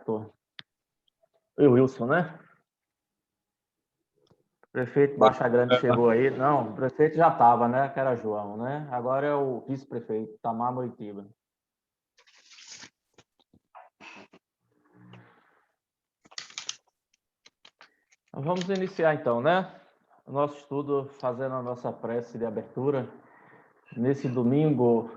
Certo. E o Wilson, né? O prefeito Baixa Grande chegou aí. Não, o prefeito já estava, né? Que era João, né? Agora é o vice-prefeito, Tamar Moitiba. Vamos iniciar então, né? O nosso estudo, fazendo a nossa prece de abertura. Nesse domingo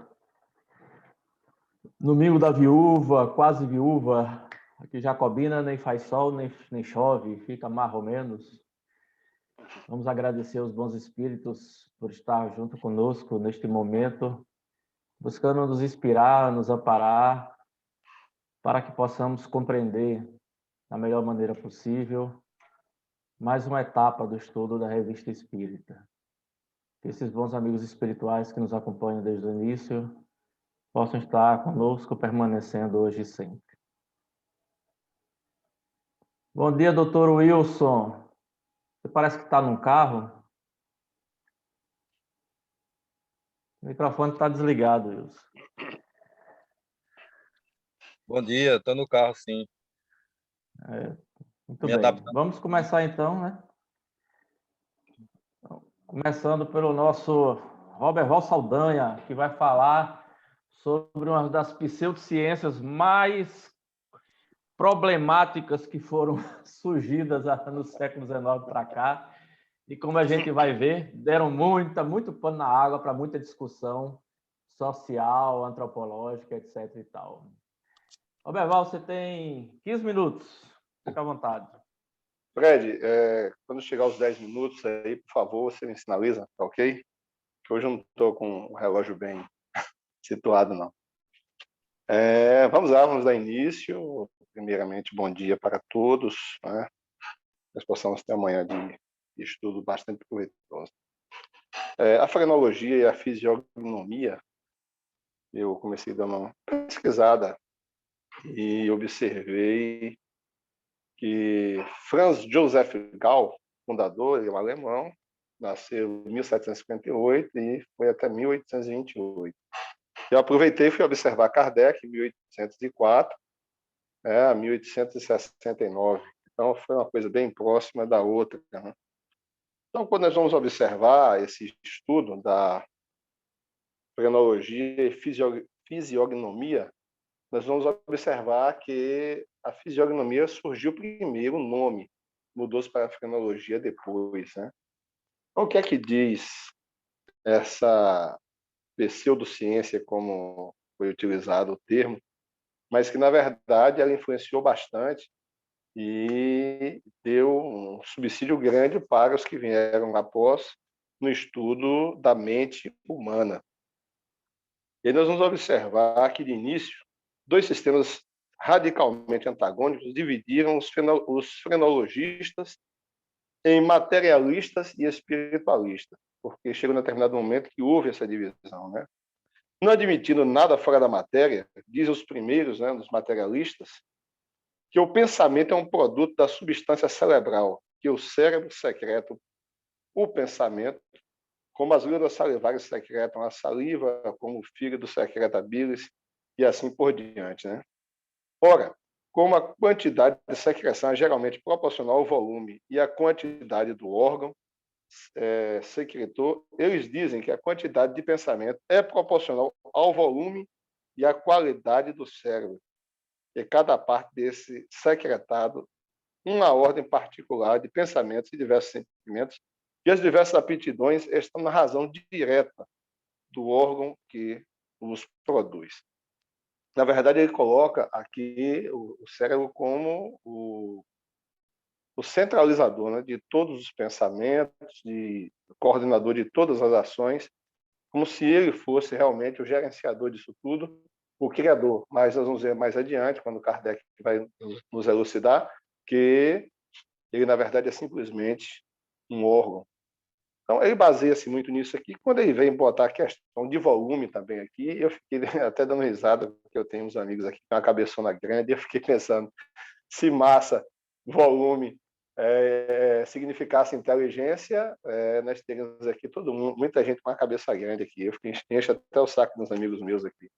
da viúva, quase viúva, aqui Jacobina nem faz sol, nem chove, fica mais ou menos. Vamos agradecer os bons espíritos por estar junto conosco neste momento, buscando nos inspirar, nos amparar, para que possamos compreender da melhor maneira possível mais uma etapa do estudo da Revista Espírita. Que esses bons amigos espirituais que nos acompanham desde o início possam estar conosco, permanecendo hoje e sempre. Bom dia, doutor Wilson. Você parece que está num carro. O microfone está desligado, Wilson. Bom dia, estou no carro, sim. Muito bem. Vamos começar então, né? Começando pelo nosso Roberval Saldanha, que vai falar sobre uma das pseudociências mais problemáticas que foram surgidas no século XIX para cá. E como a gente vai ver, deram muito pano na água para muita discussão social, antropológica, etc. e tal. Roberval, você tem 15 minutos. Fica à vontade. Fred, quando chegar aos 10 minutos aí, por favor, você me sinaliza, tá ok? Que hoje eu não estou com o relógio bem situado, não. Vamos lá, vamos dar início. Primeiramente, bom dia para todos, né? Nós possamos ter amanhã de estudo bastante proveitoso. A frenologia e a fisiognomia, eu comecei dando uma pesquisada e observei que Franz Joseph Gall, fundador, ele é um alemão, nasceu em 1758 e foi até 1828. Eu aproveitei e fui observar Kardec em 1804 a 1869. Então, foi uma coisa bem próxima da outra, né? Então, quando nós vamos observar esse estudo da frenologia e fisiognomia, nós vamos observar que a fisiognomia surgiu primeiro, o nome mudou-se para a frenologia depois, né? Então, o que é que diz essa pseudociência, como foi utilizado o termo, mas que, na verdade, ela influenciou bastante e deu um subsídio grande para os que vieram após no estudo da mente humana. E aí nós vamos observar que, de início, dois sistemas radicalmente antagônicos dividiram os frenologistas em materialistas e espiritualistas, porque chegou um determinado momento que houve essa divisão, né? Não admitindo nada fora da matéria, dizem os primeiros, né, os materialistas, que o pensamento é um produto da substância cerebral, que o cérebro secreta o pensamento, como as glândulas salivares secretam a saliva, como o fígado secreta a bilis, e assim por diante, né? Ora, como a quantidade de secreção é geralmente proporcional ao volume e à quantidade do órgão secretor, eles dizem que a quantidade de pensamento é proporcional ao volume e à qualidade do cérebro. E cada parte desse secretado, uma ordem particular de pensamentos e diversos sentimentos, e as diversas aptidões estão na razão direta do órgão que os produz. Na verdade, ele coloca aqui o cérebro como o centralizador, né, de todos os pensamentos, de coordenador de todas as ações, como se ele fosse realmente o gerenciador disso tudo, o criador. Mas nós vamos ver mais adiante, quando Kardec vai nos elucidar, que ele, na verdade, é simplesmente um órgão. Então, ele baseia-se muito nisso aqui. Quando ele vem botar a questão de volume também aqui, eu fiquei até dando risada, porque eu tenho uns amigos aqui com uma cabeçona grande, e eu fiquei pensando, se massa, volume, significasse inteligência, nós teríamos aqui todo mundo, muita gente com uma cabeça grande aqui. Eu fiquei encho até o saco dos amigos meus aqui.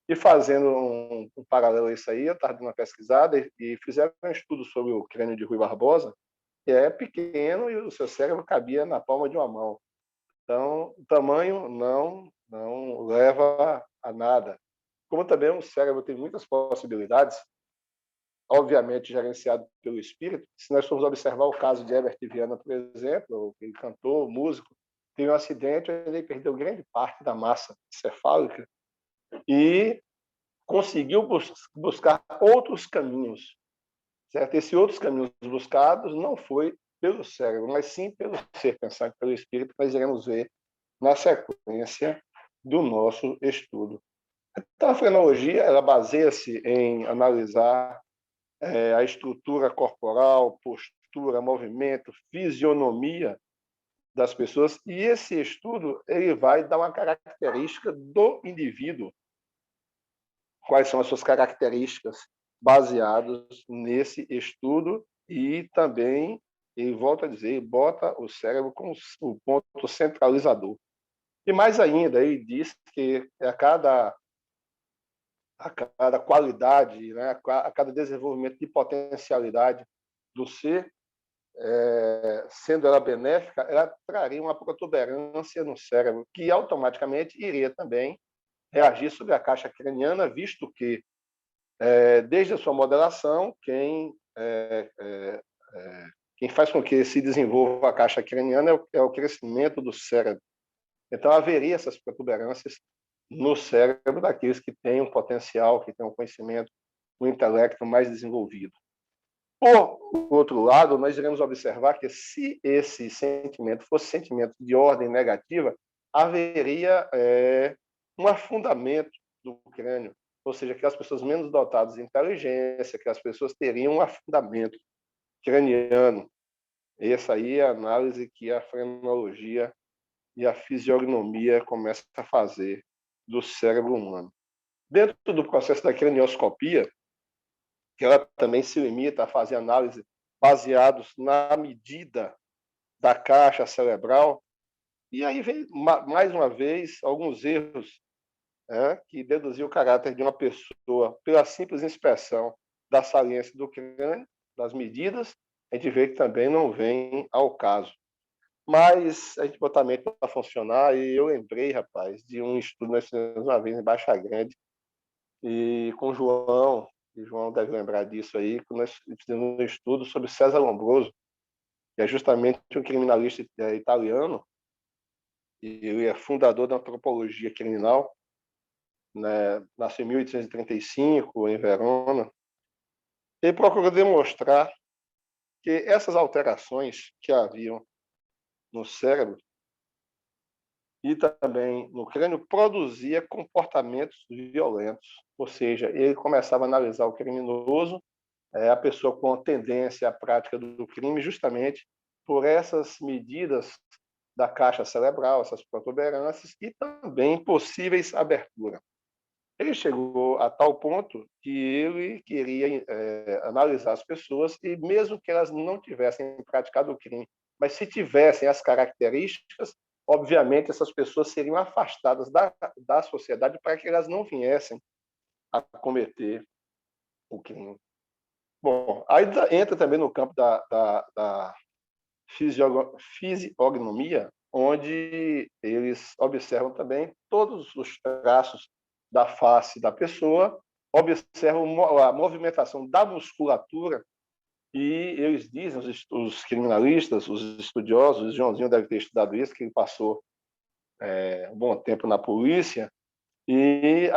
E fazendo um paralelo a isso aí, eu estava dando uma pesquisada e fizeram um estudo sobre o crânio de Rui Barbosa, que é pequeno e o seu cérebro cabia na palma de uma mão. Então, o tamanho não leva a nada. Como também o cérebro tem muitas possibilidades, obviamente gerenciado pelo espírito. Se nós formos observar o caso de Herbert Viana, por exemplo, ele cantor, músico, teve um acidente, ele perdeu grande parte da massa encefálica e conseguiu buscar outros caminhos, certo? Esses outros caminhos buscados não foi pelo cérebro, mas sim pelo ser pensado, pelo espírito, que nós iremos ver na sequência do nosso estudo. Então, a frenologia, ela baseia-se em analisar a estrutura corporal, postura, movimento, fisionomia das pessoas, e esse estudo ele vai dar uma característica do indivíduo. Quais são as suas características baseadas nesse estudo e também, ele volta a dizer, bota o cérebro como o ponto centralizador. E mais ainda, ele diz que a cada qualidade, né, a cada desenvolvimento de potencialidade do ser, sendo ela benéfica, ela traria uma protuberância no cérebro, que automaticamente iria também reagir sobre a caixa craniana, visto que, desde a sua modelação, quem faz com que se desenvolva a caixa craniana é o crescimento do cérebro. Então, haveria essas protuberâncias no cérebro daqueles que têm um potencial, que têm um conhecimento, um intelecto mais desenvolvido. Por outro lado, nós iremos observar que se esse sentimento fosse sentimento de ordem negativa, haveria um afundamento do crânio, ou seja, que as pessoas menos dotadas de inteligência, que as pessoas teriam um afundamento craniano. Essa aí é a análise que a frenologia e a fisiognomia começam a fazer do cérebro humano. Dentro do processo da cranioscopia, que ela também se limita a fazer análise baseados na medida da caixa cerebral, e aí vem, mais uma vez, alguns erros que deduziam o caráter de uma pessoa pela simples inspeção da saliência do crânio, das medidas, a gente vê que também não vem ao caso. Mas a gente botar a mente para funcionar, e eu lembrei, rapaz, de um estudo que nós fizemos uma vez em Baixa Grande, e com o João deve lembrar disso aí, que nós fizemos um estudo sobre César Lombroso, que é justamente um criminalista italiano, e ele é fundador da antropologia criminal, né? Nasceu em 1835, em Verona. Ele procurou demonstrar que essas alterações que haviam no cérebro e também no crânio produzia comportamentos violentos, ou seja, ele começava a analisar o criminoso, a pessoa com tendência à prática do crime, justamente por essas medidas da caixa cerebral, essas protuberâncias e também possíveis aberturas. Ele chegou a tal ponto que ele queria analisar as pessoas e mesmo que elas não tivessem praticado o crime, mas se tivessem as características, obviamente essas pessoas seriam afastadas da sociedade para que elas não viessem a cometer o crime. Bom, aí entra também no campo da fisiognomia, onde eles observam também todos os traços da face da pessoa, observam a movimentação da musculatura, e eles dizem, os criminalistas, os estudiosos, o Joãozinho deve ter estudado isso, que ele passou um bom tempo na polícia, e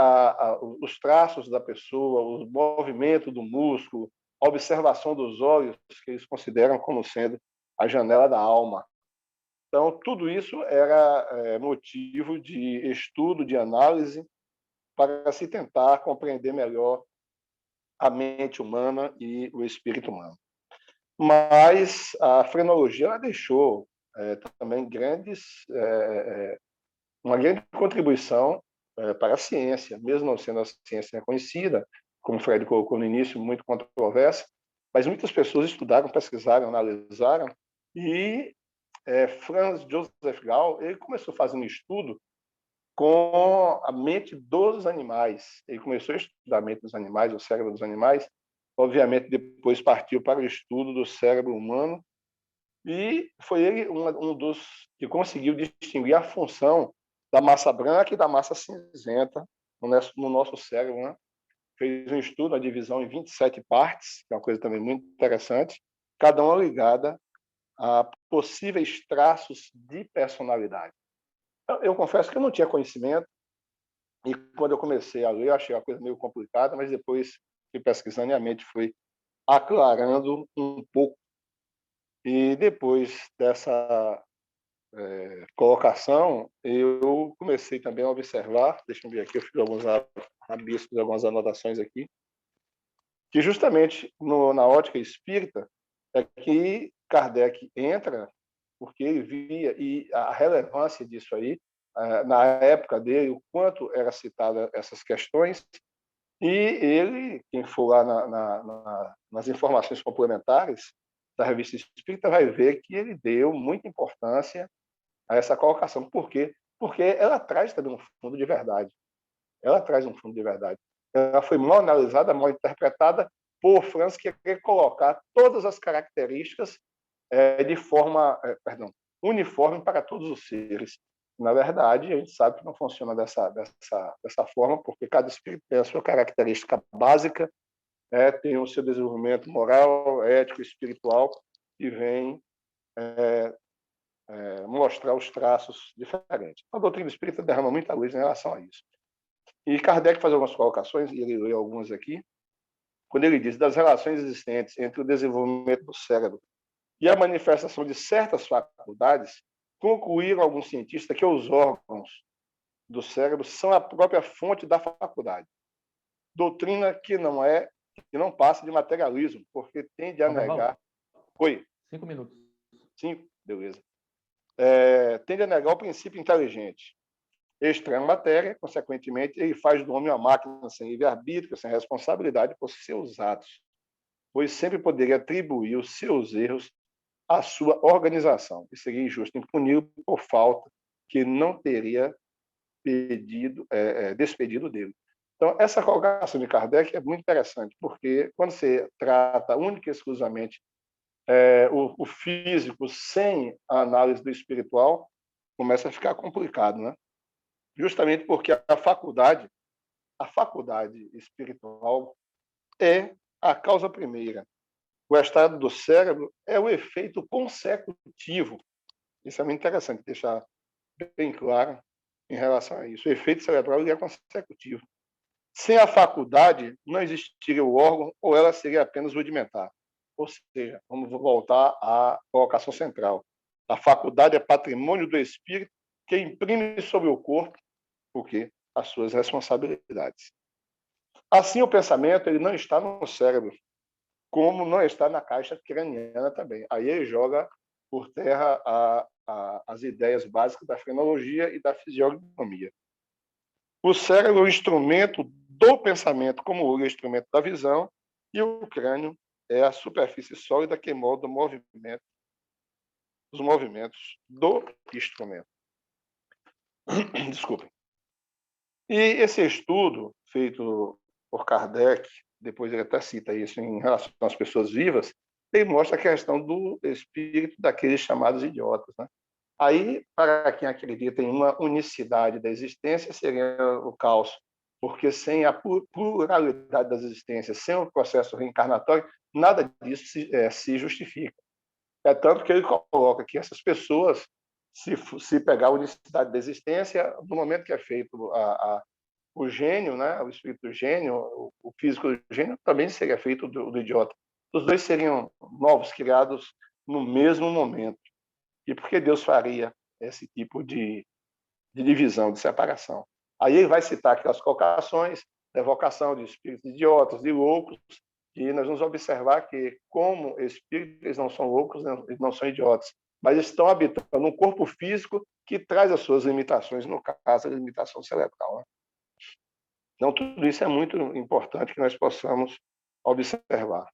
os traços da pessoa, o movimento do músculo, a observação dos olhos, que eles consideram como sendo a janela da alma. Então, tudo isso era motivo de estudo, de análise, para se tentar compreender melhor a mente humana e o espírito humano. Mas a frenologia ela deixou também uma grande contribuição para a ciência, mesmo não sendo a ciência reconhecida, como o Fred colocou no início, muito controversa, mas muitas pessoas estudaram, pesquisaram, analisaram, e Franz Joseph Gall ele começou fazendo um estudo com a mente dos animais. Ele começou a estudar a mente dos animais, o cérebro dos animais. Obviamente, depois partiu para o estudo do cérebro humano. E foi ele um dos que conseguiu distinguir a função da massa branca e da massa cinzenta no nosso cérebro, né? Fez um estudo, a divisão em 27 partes, que é uma coisa também muito interessante, cada uma ligada a possíveis traços de personalidade. Eu confesso que eu não tinha conhecimento, e quando eu comecei a ler, eu achei a coisa meio complicada, mas depois fui pesquisando e a mente foi aclarando um pouco. E depois dessa colocação, eu comecei também a observar, deixa eu ver aqui, eu fiz alguns rabiscos, algumas anotações aqui, que justamente na ótica espírita é que Kardec entra, porque ele via, e a relevância disso aí, na época dele, o quanto era citada essas questões, e ele, quem for lá nas informações complementares da Revista Espírita, vai ver que ele deu muita importância a essa colocação. Por quê? Porque ela traz também um fundo de verdade. Ela traz um fundo de verdade. Ela foi mal analisada, mal interpretada por Franz, que quer colocar todas as características de forma uniforme para todos os seres. Na verdade, a gente sabe que não funciona dessa forma, porque cada espírito tem a sua característica básica, tem o seu desenvolvimento moral, ético, espiritual, e vem mostrar os traços diferentes. A doutrina espírita derrama muita luz em relação a isso. E Kardec faz algumas colocações, e ele leu algumas aqui, quando ele diz das relações existentes entre o desenvolvimento do cérebro e a manifestação de certas faculdades, concluíram alguns cientistas que os órgãos do cérebro são a própria fonte da faculdade. Doutrina que não passa de materialismo, porque tende a negar... Oi? 5 minutos. 5? Beleza. Tende a negar o princípio inteligente. Extrai a matéria, consequentemente, ele faz do homem uma máquina sem livre-arbítrio, sem responsabilidade por seus atos, pois sempre poderia atribuir os seus erros à sua organização, e seria injusto em puni-lo por falta que não teria despedido dele. Então, essa colocação de Kardec é muito interessante, porque quando você trata única e exclusivamente o físico sem a análise do espiritual, começa a ficar complicado, né? Justamente porque a faculdade espiritual é a causa primeira. O estado do cérebro é o efeito consecutivo. Isso é muito interessante deixar bem claro em relação a isso. O efeito cerebral é consecutivo. Sem a faculdade, não existiria o órgão ou ela seria apenas rudimentar. Ou seja, vamos voltar à colocação central. A faculdade é patrimônio do espírito que imprime sobre o corpo as suas responsabilidades. Assim, o pensamento ele não está no cérebro, como não está na caixa craniana também. Aí ele joga por terra as ideias básicas da frenologia e da fisiognomia. O cérebro é o instrumento do pensamento, como o olho é o instrumento da visão, e o crânio é a superfície sólida que molda os movimentos do instrumento. Desculpem. E esse estudo feito por Kardec, depois ele até cita isso em relação às pessoas vivas, ele mostra a questão do espírito daqueles chamados idiotas, né? Aí, para quem acredita em uma unicidade da existência, seria o caos, porque sem a pluralidade das existências, sem o processo reencarnatório, nada disso se justifica. É tanto que ele coloca que essas pessoas, se pegar a unicidade da existência, no momento que é feito o gênio, né, o espírito do gênio, o físico do gênio, também seria feito do idiota. Os dois seriam novos, criados no mesmo momento. E por que Deus faria esse tipo de divisão, de separação? Aí ele vai citar aquelas colocações da evocação de espíritos idiotas, de loucos, e nós vamos observar que, como espíritos, eles não são loucos, eles não são idiotas, mas estão habitando um corpo físico que traz as suas limitações, no caso, a limitação cerebral, né? Então, tudo isso é muito importante que nós possamos observar.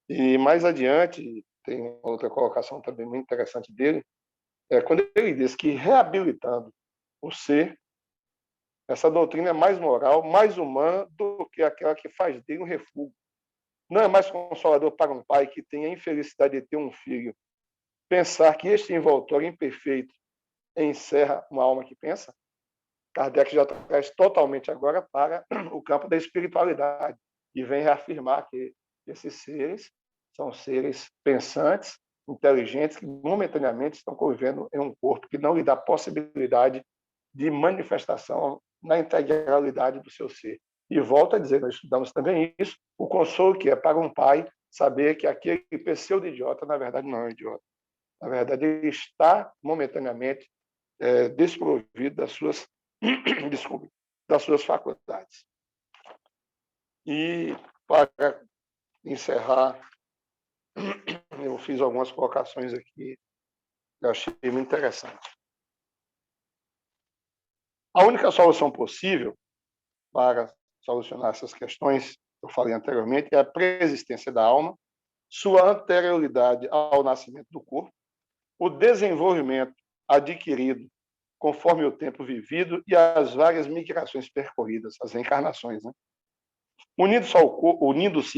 E mais adiante, tem outra colocação também muito interessante dele, quando ele diz que reabilitando o ser, Essa doutrina é mais moral, mais humana do que aquela que faz dele um refúgio. Não é mais consolador para um pai que tem a infelicidade de ter um filho pensar que este envoltório imperfeito encerra uma alma que pensa? Kardec já traz totalmente agora para o campo da espiritualidade e vem reafirmar que esses seres são seres pensantes, inteligentes, que momentaneamente estão convivendo em um corpo que não lhe dá possibilidade de manifestação na integralidade do seu ser. E volto a dizer, nós estudamos também isso, o consolo que é para um pai saber que aquele pseudo-idiota, na verdade, não é um idiota. Na verdade, ele está momentaneamente desprovido das suas, desculpe, das suas faculdades. E, para encerrar, eu fiz algumas colocações aqui que eu achei muito interessante. A única solução possível para solucionar essas questões que eu falei anteriormente é a preexistência da alma, sua anterioridade ao nascimento do corpo, o desenvolvimento adquirido conforme o tempo vivido e as várias migrações percorridas, as reencarnações, né? Unindo-se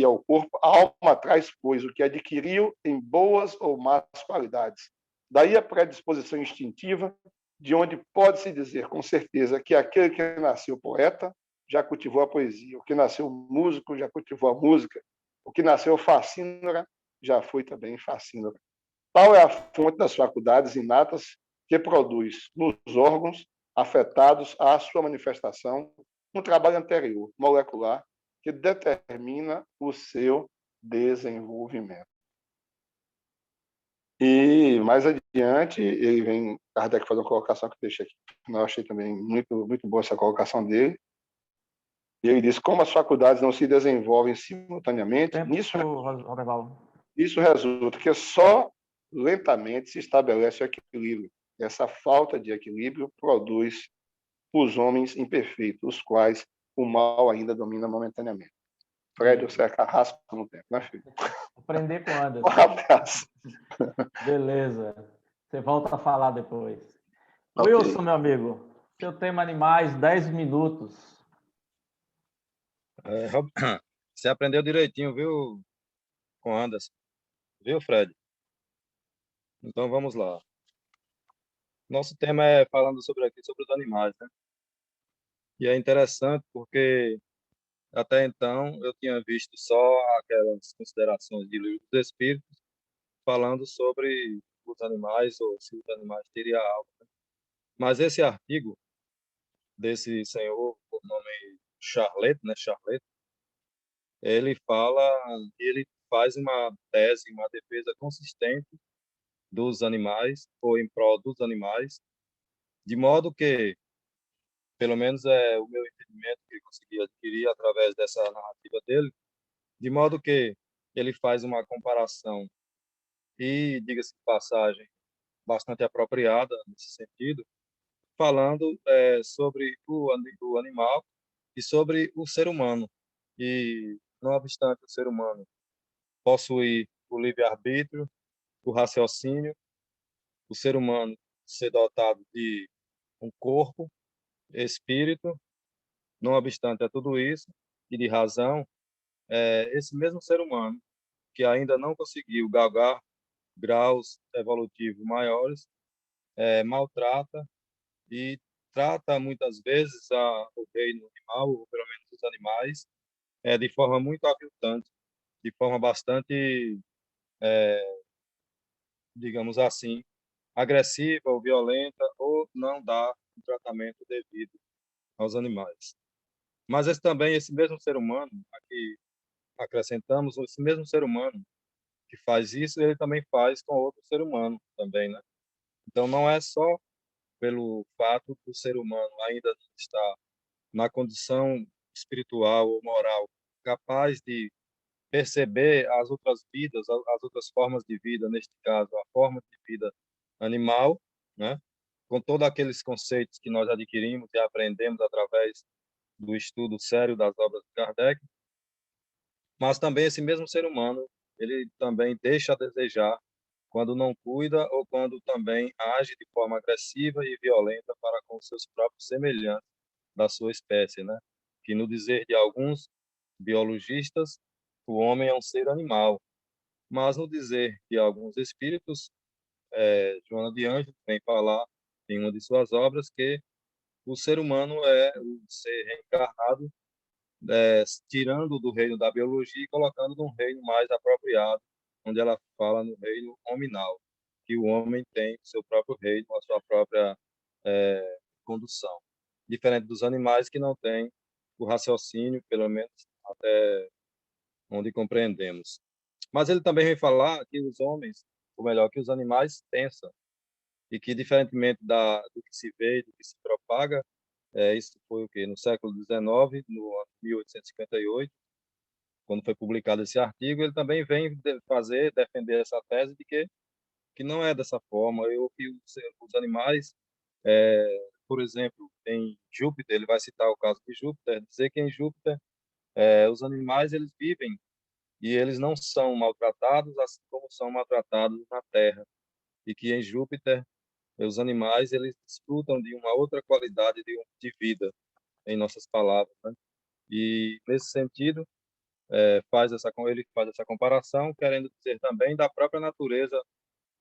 ao corpo, a alma traz, pois, o que adquiriu em boas ou más qualidades. Daí a predisposição instintiva, de onde pode-se dizer com certeza que aquele que nasceu poeta já cultivou a poesia, o que nasceu músico já cultivou a música, o que nasceu facínora já foi também facínora. Tal é a fonte das faculdades inatas que produz nos órgãos afetados à sua manifestação um trabalho anterior, molecular, que determina o seu desenvolvimento. E mais adiante, ele vem, Kardec faz uma colocação que eu deixei aqui, eu achei também muito boa essa colocação dele. E ele diz: como as faculdades não se desenvolvem simultaneamente, isso resulta que só lentamente se estabelece o equilíbrio. Essa falta de equilíbrio produz os homens imperfeitos, os quais o mal ainda domina momentaneamente. Fred, você é carrasco no tempo, né, filho? Aprender com Anderson. Um abraço. Beleza. Você volta a falar depois. Okay. Wilson, meu amigo, seu tema animais, 10 minutos. Você aprendeu direitinho, viu, com Anderson? Viu, Fred? Então vamos lá. Nosso tema é falando sobre os animais, né? E é interessante porque até então eu tinha visto só aquelas considerações de livro dos espíritos falando sobre os animais ou se os animais teriam alma, né? Mas esse artigo desse senhor, por nome Charlet, né? Charlet, ele fala, ele faz uma tese, uma defesa consistente dos animais ou em prol dos animais, de modo que, pelo menos é o meu entendimento que eu consegui adquirir através dessa narrativa dele, de modo que ele faz uma comparação e, diga-se de passagem, bastante apropriada nesse sentido, falando sobre o animal e sobre o ser humano. E, não obstante o ser humano possuir o livre-arbítrio, o raciocínio, o ser humano ser dotado de um corpo, espírito, não obstante a tudo isso, e de razão, esse mesmo ser humano que ainda não conseguiu galgar graus evolutivos maiores, maltrata e trata muitas vezes o reino animal, ou pelo menos os animais, de forma muito aviltante, de forma bastante, digamos assim, agressiva ou violenta, ou não dá o tratamento devido aos animais. Mas esse mesmo ser humano, aqui acrescentamos, esse mesmo ser humano que faz isso, ele também faz com outro ser humano também, né? Então não é só pelo fato do ser humano ainda não estar na condição espiritual ou moral capaz de perceber as outras vidas, as outras formas de vida, neste caso, a forma de vida animal, né? Com todos aqueles conceitos que nós adquirimos e aprendemos através do estudo sério das obras de Kardec, mas também esse mesmo ser humano, ele também deixa a desejar quando não cuida ou quando também age de forma agressiva e violenta para com seus próprios semelhantes da sua espécie, né? Que no dizer de alguns biologistas, o homem é um ser animal, mas no dizer de alguns espíritos, Joana de Ângeles vem falar em uma de suas obras que o ser humano é o ser reencarnado, tirando do reino da biologia e colocando num reino mais apropriado, onde ela fala no reino hominal, que o homem tem seu próprio reino, a sua própria condução, diferente dos animais que não têm o raciocínio, pelo menos até onde compreendemos. Mas ele também vem falar que os homens, ou melhor, que os animais pensam, e que, diferentemente do que se vê e do que se propaga, isso foi o quê? No século XIX, no ano 1858, quando foi publicado esse artigo, ele também vem defender essa tese de que não é dessa forma, ou que os animais, por exemplo, em Júpiter, ele vai citar o caso de Júpiter, dizer que em Júpiter os animais eles vivem e eles não são maltratados, assim como são maltratados na Terra, e que em Júpiter os animais eles desfrutam de uma outra qualidade de vida, em nossas palavras, né? E nesse sentido ele faz essa comparação, querendo dizer também da própria natureza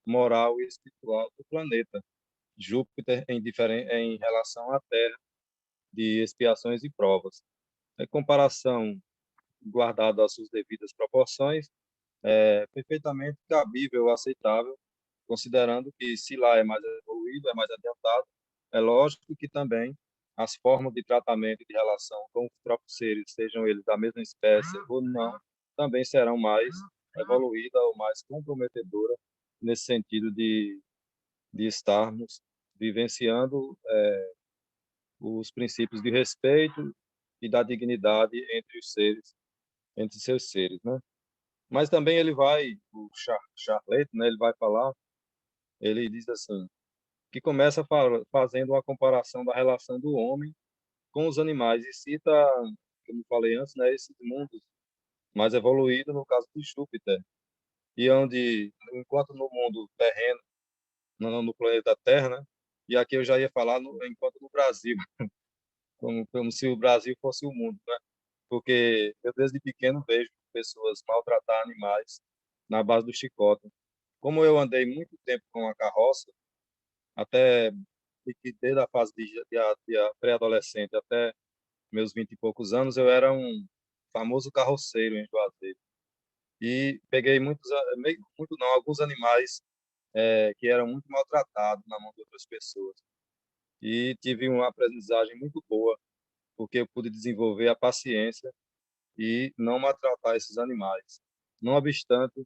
moral e espiritual do planeta Júpiter em relação à Terra, de expiações e provas. A comparação, guardada as suas devidas proporções, é perfeitamente cabível, aceitável, considerando que se lá é mais evoluído, é mais adiantado, é lógico que também as formas de tratamento e de relação com os próprios seres, sejam eles da mesma espécie ou não, também serão mais evoluídas ou mais comprometedoras nesse sentido de estarmos vivenciando os princípios de respeito e da dignidade entre os seres, entre seus seres, né? Mas também Charlet, né, ele vai falar, ele diz assim, que começa fazendo uma comparação da relação do homem com os animais e cita, como falei antes, né, esses mundos mais evoluídos, no caso de Júpiter, e onde, enquanto no mundo terreno, no planeta Terra, né, e aqui eu já ia falar enquanto no Brasil, como se o Brasil fosse o mundo, né, porque eu desde pequeno vejo pessoas maltratar animais na base do chicote. Como eu andei muito tempo com a carroça, até desde a fase de pré-adolescente até meus 20 e poucos anos, eu era um famoso carroceiro em Juazeiro. E peguei alguns animais que eram muito maltratados na mão de outras pessoas. E tive uma aprendizagem muito boa, porque eu pude desenvolver a paciência e não maltratar esses animais. Não obstante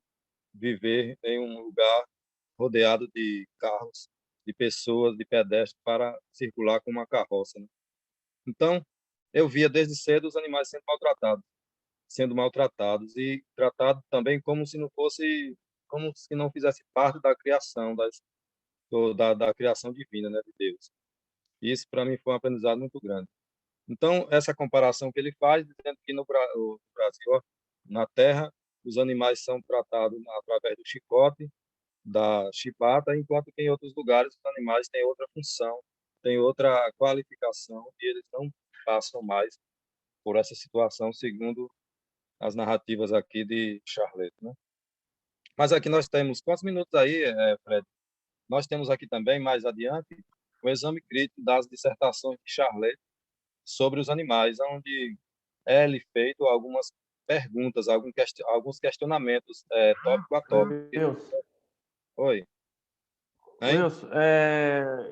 viver em um lugar rodeado de carros, de pessoas, de pedestres para circular com uma carroça, né? Então, eu via desde cedo os animais sendo maltratados e tratados também como se não fizesse parte da criação da criação divina, né, de Deus. E isso para mim foi um aprendizado muito grande. Então, essa comparação que ele faz, dizendo que no Brasil, ó, na Terra, os animais são tratados através do chicote, da chibata, enquanto que em outros lugares os animais têm outra função, têm outra qualificação e eles não passam mais por essa situação, segundo as narrativas aqui de Charlotte, né? Mas aqui nós temos, quantos minutos aí, Fred? Nós temos aqui também, mais adiante, o exame crítico das dissertações de Charlotte sobre os animais, onde é-lhe feito algumas perguntas, alguns questionamentos, tópico a tópico. Wilson, Oi. Hein? Wilson,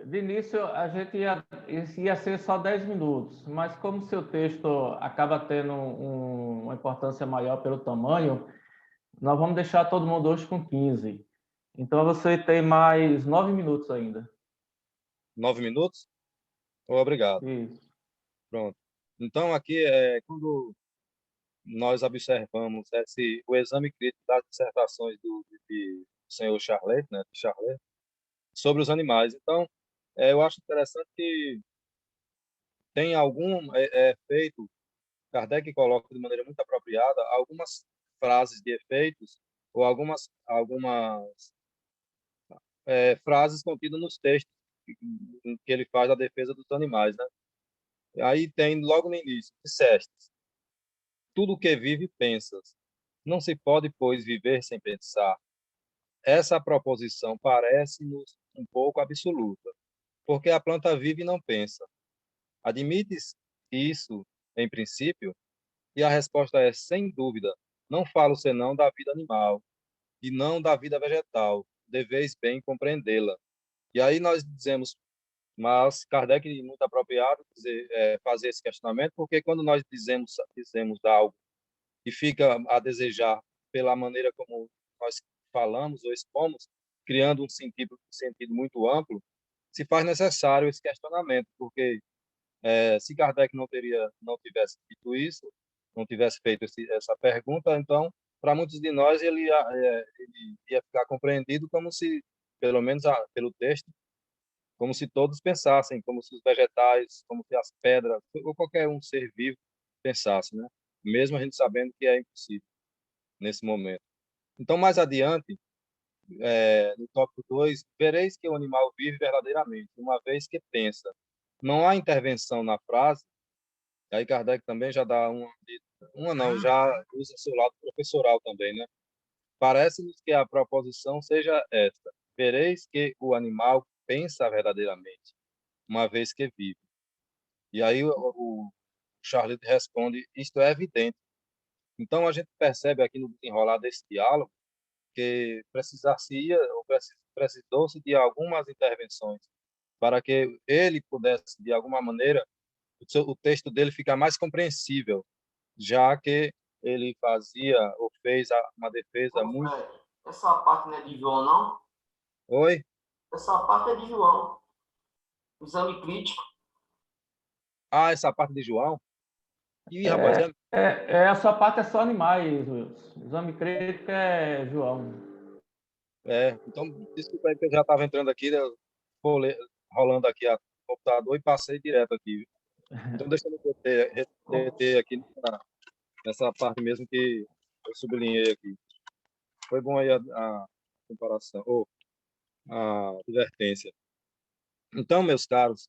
de início a gente ia ser só 10 minutos, mas como seu texto acaba tendo uma importância maior pelo tamanho, nós vamos deixar todo mundo hoje com 15. Então você tem mais 9 minutos ainda. 9 minutos? Obrigado. Isso. Pronto. Então, aqui quando nós observamos o exame crítico das dissertações do senhor Charlet, né, de Charlet, sobre os animais. Então, eu acho interessante que tem feito, Kardec coloca de maneira muito apropriada algumas frases de efeitos ou algumas frases contidas nos textos em que ele faz a defesa dos animais, né? Aí tem logo no início, disseste, tudo que vive pensas. Não se pode, pois, viver sem pensar. Essa proposição parece-nos um pouco absoluta, porque a planta vive e não pensa. Admites isso, em princípio? E a resposta é, sem dúvida, não falo senão da vida animal, e não da vida vegetal. Deveis bem compreendê-la. E aí nós dizemos, mas Kardec é muito apropriado fazer esse questionamento, porque quando nós dizemos algo e fica a desejar pela maneira como nós falamos ou expomos, criando um sentido muito amplo, se faz necessário esse questionamento, porque se Kardec não tivesse dito isso, não tivesse feito essa pergunta, então, para muitos de nós, ele ia ficar compreendido como se, pelo menos pelo texto, como se todos pensassem, como se os vegetais, como se as pedras, ou qualquer um ser vivo pensasse, né? Mesmo a gente sabendo que é impossível nesse momento. Então, mais adiante, no tópico 2, vereis que o animal vive verdadeiramente, uma vez que pensa. Não há intervenção na frase, aí Kardec também já dá uma não, já usa seu lado professoral também, né? Parece-nos que a proposição seja esta: vereis que o animal pensa verdadeiramente, uma vez que vive. E aí o Charlotte responde: isto é evidente. Então a gente percebe aqui no desenrolar desse diálogo que precisou-se de algumas intervenções para que ele pudesse, de alguma maneira, o texto dele ficar mais compreensível, já que ele fazia ou fez uma defesa Ô, muito. Fred, essa parte não é de João, não? Oi? Essa parte é de João. Exame crítico. Ah, essa parte de João? Ih, rapaz, Essa parte é só animais, Wilson. Exame crítico é João. então, desculpa aí que eu já estava entrando aqui, eu rolando aqui o computador e passei direto aqui. Então, deixa eu reter aqui nessa parte mesmo que eu sublinhei aqui. Foi bom aí a comparação, ou a advertência. Então, meus caros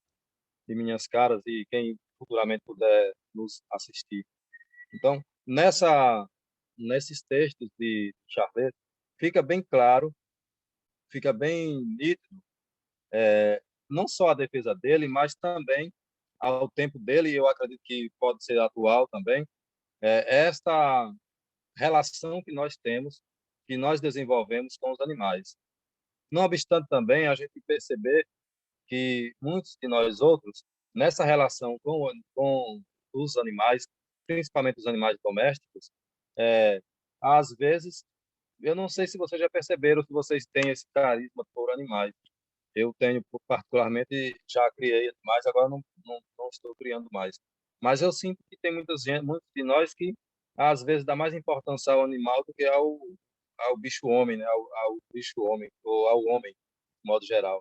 e minhas caras, e quem futuramente puder nos assistir. Então, nesses textos de Charlet, fica bem claro, fica bem nítido, não só a defesa dele, mas também ao tempo dele, e eu acredito que pode ser atual também, esta relação que nós temos, que nós desenvolvemos com os animais. Não obstante também a gente perceber que muitos de nós outros, nessa relação com os animais, principalmente os animais domésticos, é, às vezes, eu não sei se vocês já perceberam que vocês têm esse carisma por animais. Eu tenho, particularmente, já criei animais, agora não estou criando mais. Mas eu sinto que tem muitos de nós que, às vezes, dá mais importância ao animal do que ao bicho-homem, né? Ao bicho-homem, ou ao homem, de modo geral.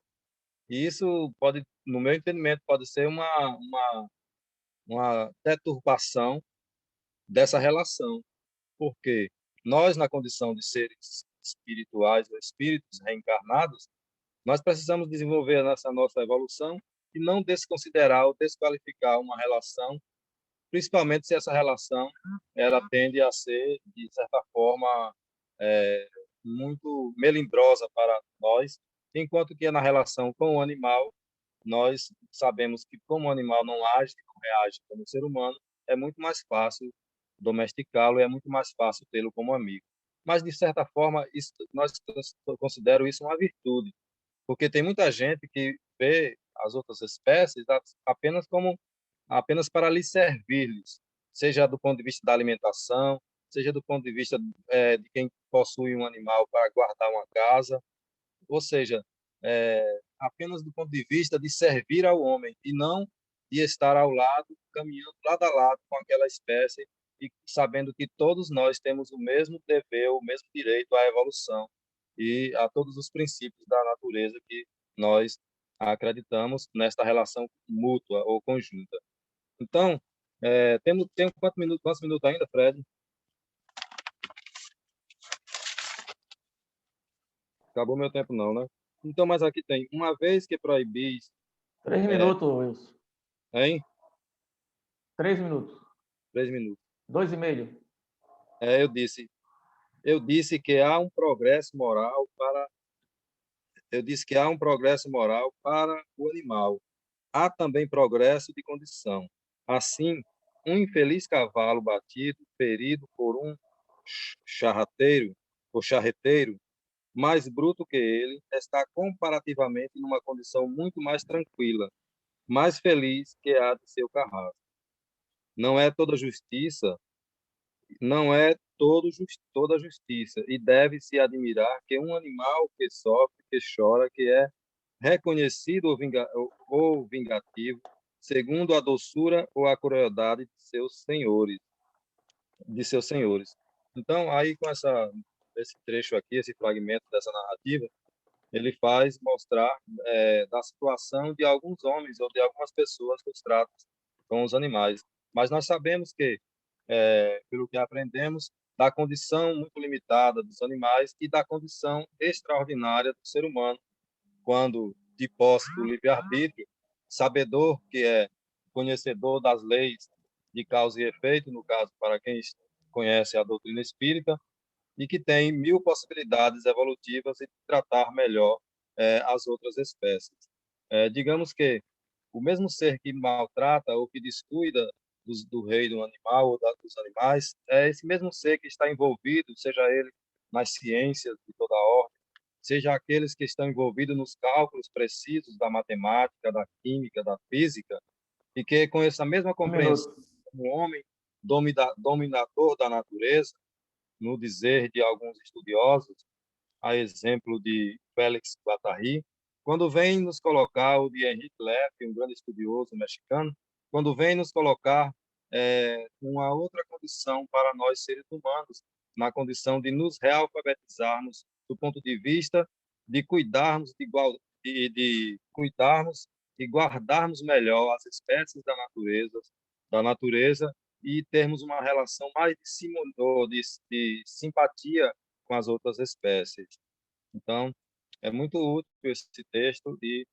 E isso pode, no meu entendimento, pode ser uma deturpação dessa relação, porque nós, na condição de seres espirituais ou espíritos reencarnados, nós precisamos desenvolver essa nossa evolução e não desconsiderar ou desqualificar uma relação, principalmente se essa relação ela tende a ser, de certa forma, é, muito melindrosa para nós, enquanto que na relação com o animal nós sabemos que como o animal não age, não reage como ser humano, é muito mais fácil domesticá-lo e é muito mais fácil tê-lo como amigo. Mas, de certa forma, eu considero isso uma virtude, porque tem muita gente que vê as outras espécies apenas para lhe servir-lhes, seja do ponto de vista da alimentação, seja do ponto de vista de quem possui um animal para guardar uma casa, ou seja, apenas do ponto de vista de servir ao homem e não de estar ao lado, caminhando lado a lado com aquela espécie e sabendo que todos nós temos o mesmo dever, o mesmo direito à evolução e a todos os princípios da natureza que nós acreditamos nesta relação mútua ou conjunta. Então, tenho quantos minutos ainda, Fred? Acabou meu tempo não, né? Então, mas aqui tem, uma vez que proibis, 3 minutos, Wilson. hein? 3 minutos. 3 minutos. 2,5. Eu disse que há um progresso moral para. Eu disse que há um progresso moral para o animal. Há também progresso de condição. Assim, um infeliz cavalo batido, ferido por um charreteiro, mais bruto que ele, está comparativamente numa condição muito mais tranquila, mais feliz que a de seu carrasco. Não é toda justiça, não é toda justiça, e deve-se admirar que um animal que sofre, que chora, que é reconhecido ou vingativo, segundo a doçura ou a crueldade de seus senhores. Então, aí com esse trecho aqui, esse fragmento dessa narrativa, ele faz mostrar da situação de alguns homens ou de algumas pessoas que os tratam com os animais. Mas nós sabemos que, pelo que aprendemos, da condição muito limitada dos animais e da condição extraordinária do ser humano, quando de posse do livre-arbítrio, sabedor que é conhecedor das leis de causa e efeito, no caso, para quem conhece a doutrina espírita, e que tem 1000 possibilidades evolutivas de tratar melhor as outras espécies. Digamos que o mesmo ser que maltrata ou que descuida do reino animal ou dos animais, é esse mesmo ser que está envolvido, seja ele nas ciências de toda a ordem, seja aqueles que estão envolvidos nos cálculos precisos da matemática, da química, da física, e que com essa mesma compreensão, como homem dominador da natureza, no dizer de alguns estudiosos, a exemplo de Félix Guattari, quando vem nos colocar, o de Henrique Leffe, um grande estudioso mexicano, quando vem nos colocar uma outra condição para nós seres humanos, na condição de nos realfabetizarmos do ponto de vista de cuidarmos de cuidarmos e guardarmos melhor as espécies da natureza e termos uma relação mais de simpatia com as outras espécies. Então, é muito útil esse texto e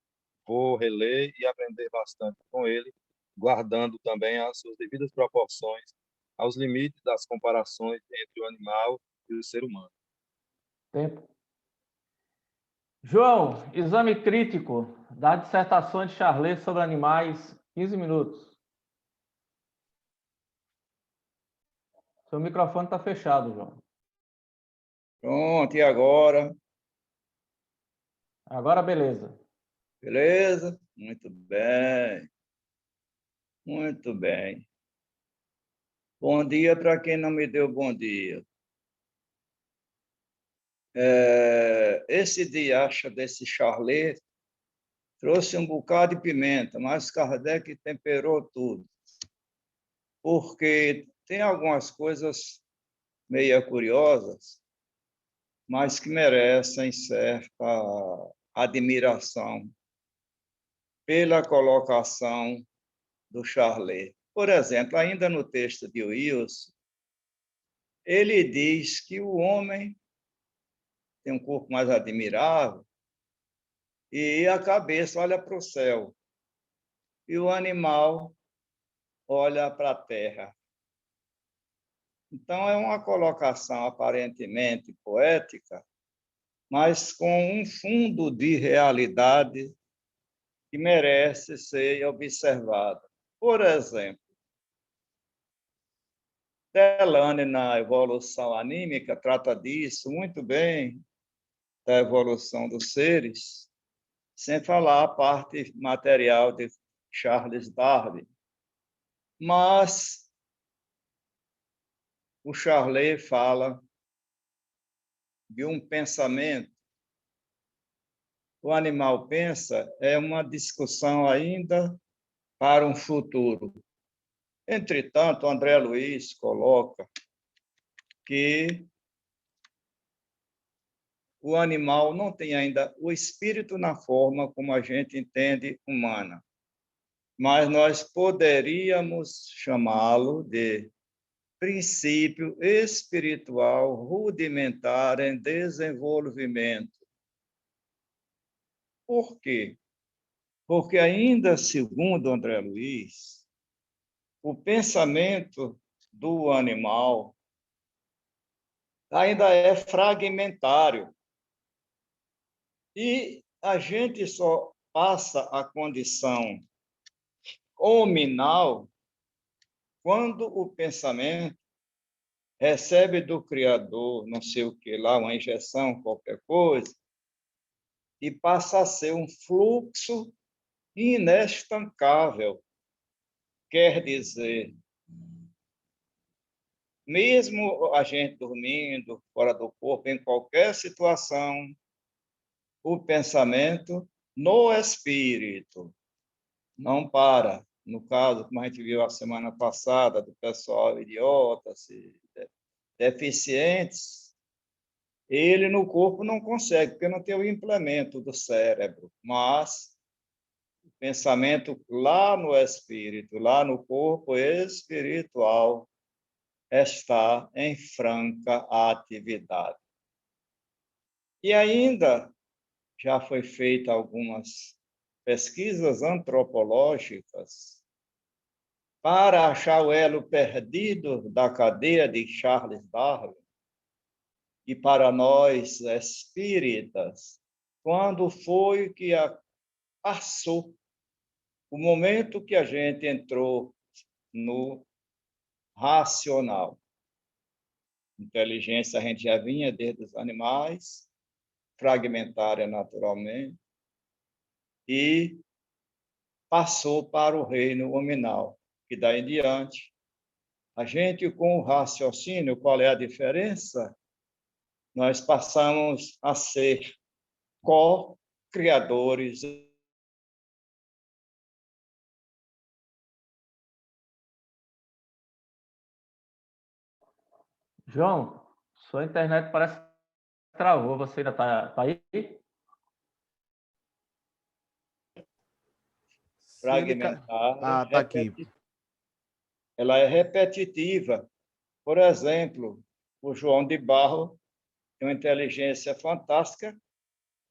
vou reler e aprender bastante com ele, guardando também as suas devidas proporções aos limites das comparações entre o animal e o ser humano. Tempo. João, exame crítico da dissertação de Charlet sobre animais, 15 minutos. Seu microfone está fechado, João. Pronto, e agora? Agora, beleza. Beleza? Muito bem. Muito bem. Bom dia para quem não me deu bom dia. Esse diacho desse Charlet trouxe um bocado de pimenta, mas Kardec temperou tudo. Porque tem algumas coisas meio curiosas, mas que merecem certa admiração pela colocação do Charlet. Por exemplo, ainda no texto de Wilson, ele diz que o homem tem um corpo mais admirável e a cabeça olha para o céu e o animal olha para a terra. Então, é uma colocação aparentemente poética, mas com um fundo de realidade que merece ser observada. Por exemplo, Delane, na Evolução Anímica, trata disso muito bem, da evolução dos seres, sem falar a parte material de Charles Darwin. Mas o Charlet fala de um pensamento. O animal pensa é uma discussão ainda para um futuro. Entretanto, André Luiz coloca que o animal não tem ainda o espírito na forma como a gente entende humana, mas nós poderíamos chamá-lo de princípio espiritual rudimentar em desenvolvimento. Por quê? Porque ainda segundo André Luiz, o pensamento do animal ainda é fragmentário. E a gente só passa a condição hominal quando o pensamento recebe do Criador, não sei o que lá, uma injeção, qualquer coisa, e passa a ser um fluxo inestancável. Quer dizer, mesmo a gente dormindo, fora do corpo, em qualquer situação, o pensamento no espírito não para. No caso, como a gente viu a semana passada, do pessoal idiotas, deficientes, ele no corpo não consegue, porque não tem o implemento do cérebro, mas o pensamento lá no espírito, lá no corpo espiritual, está em franca atividade. E ainda já foi feita algumas pesquisas antropológicas para achar o elo perdido da cadeia de Charles Darwin. E para nós espíritas, quando foi que passou o momento que a gente entrou no racional? Inteligência a gente já vinha desde os animais, fragmentária naturalmente, e passou para o reino hominal, que daí em diante, a gente com o raciocínio, qual é a diferença? Nós passamos a ser co-criadores. João, sua internet parece que travou. Você ainda tá aí? Fragmentar, tá aqui. ela é repetitiva. Por exemplo, o João de Barro tem uma inteligência fantástica,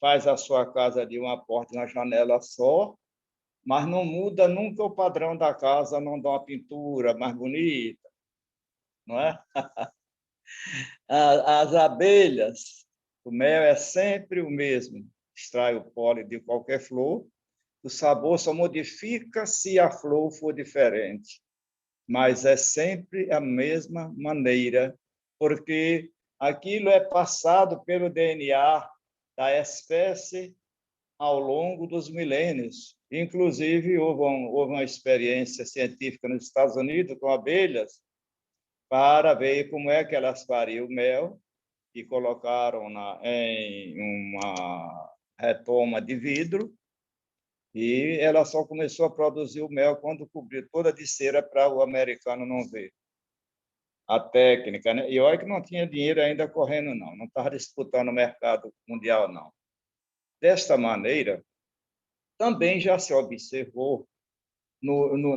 faz a sua casa de uma porta e uma janela só, mas não muda nunca o padrão da casa, não dá uma pintura mais bonita, não é? As abelhas, o mel é sempre o mesmo. Extrai o pólen de qualquer flor, o sabor só modifica se a flor for diferente, mas é sempre a mesma maneira, porque aquilo é passado pelo DNA da espécie ao longo dos milênios. Inclusive, houve uma experiência científica nos Estados Unidos com abelhas para ver como é que elas fariam o mel, e colocaram em uma retoma de vidro, e ela só começou a produzir o mel quando cobriu toda de cera para o americano não ver a técnica, né? E olha que não tinha dinheiro ainda correndo, não estava disputando o mercado mundial, não. Desta maneira, também já se observou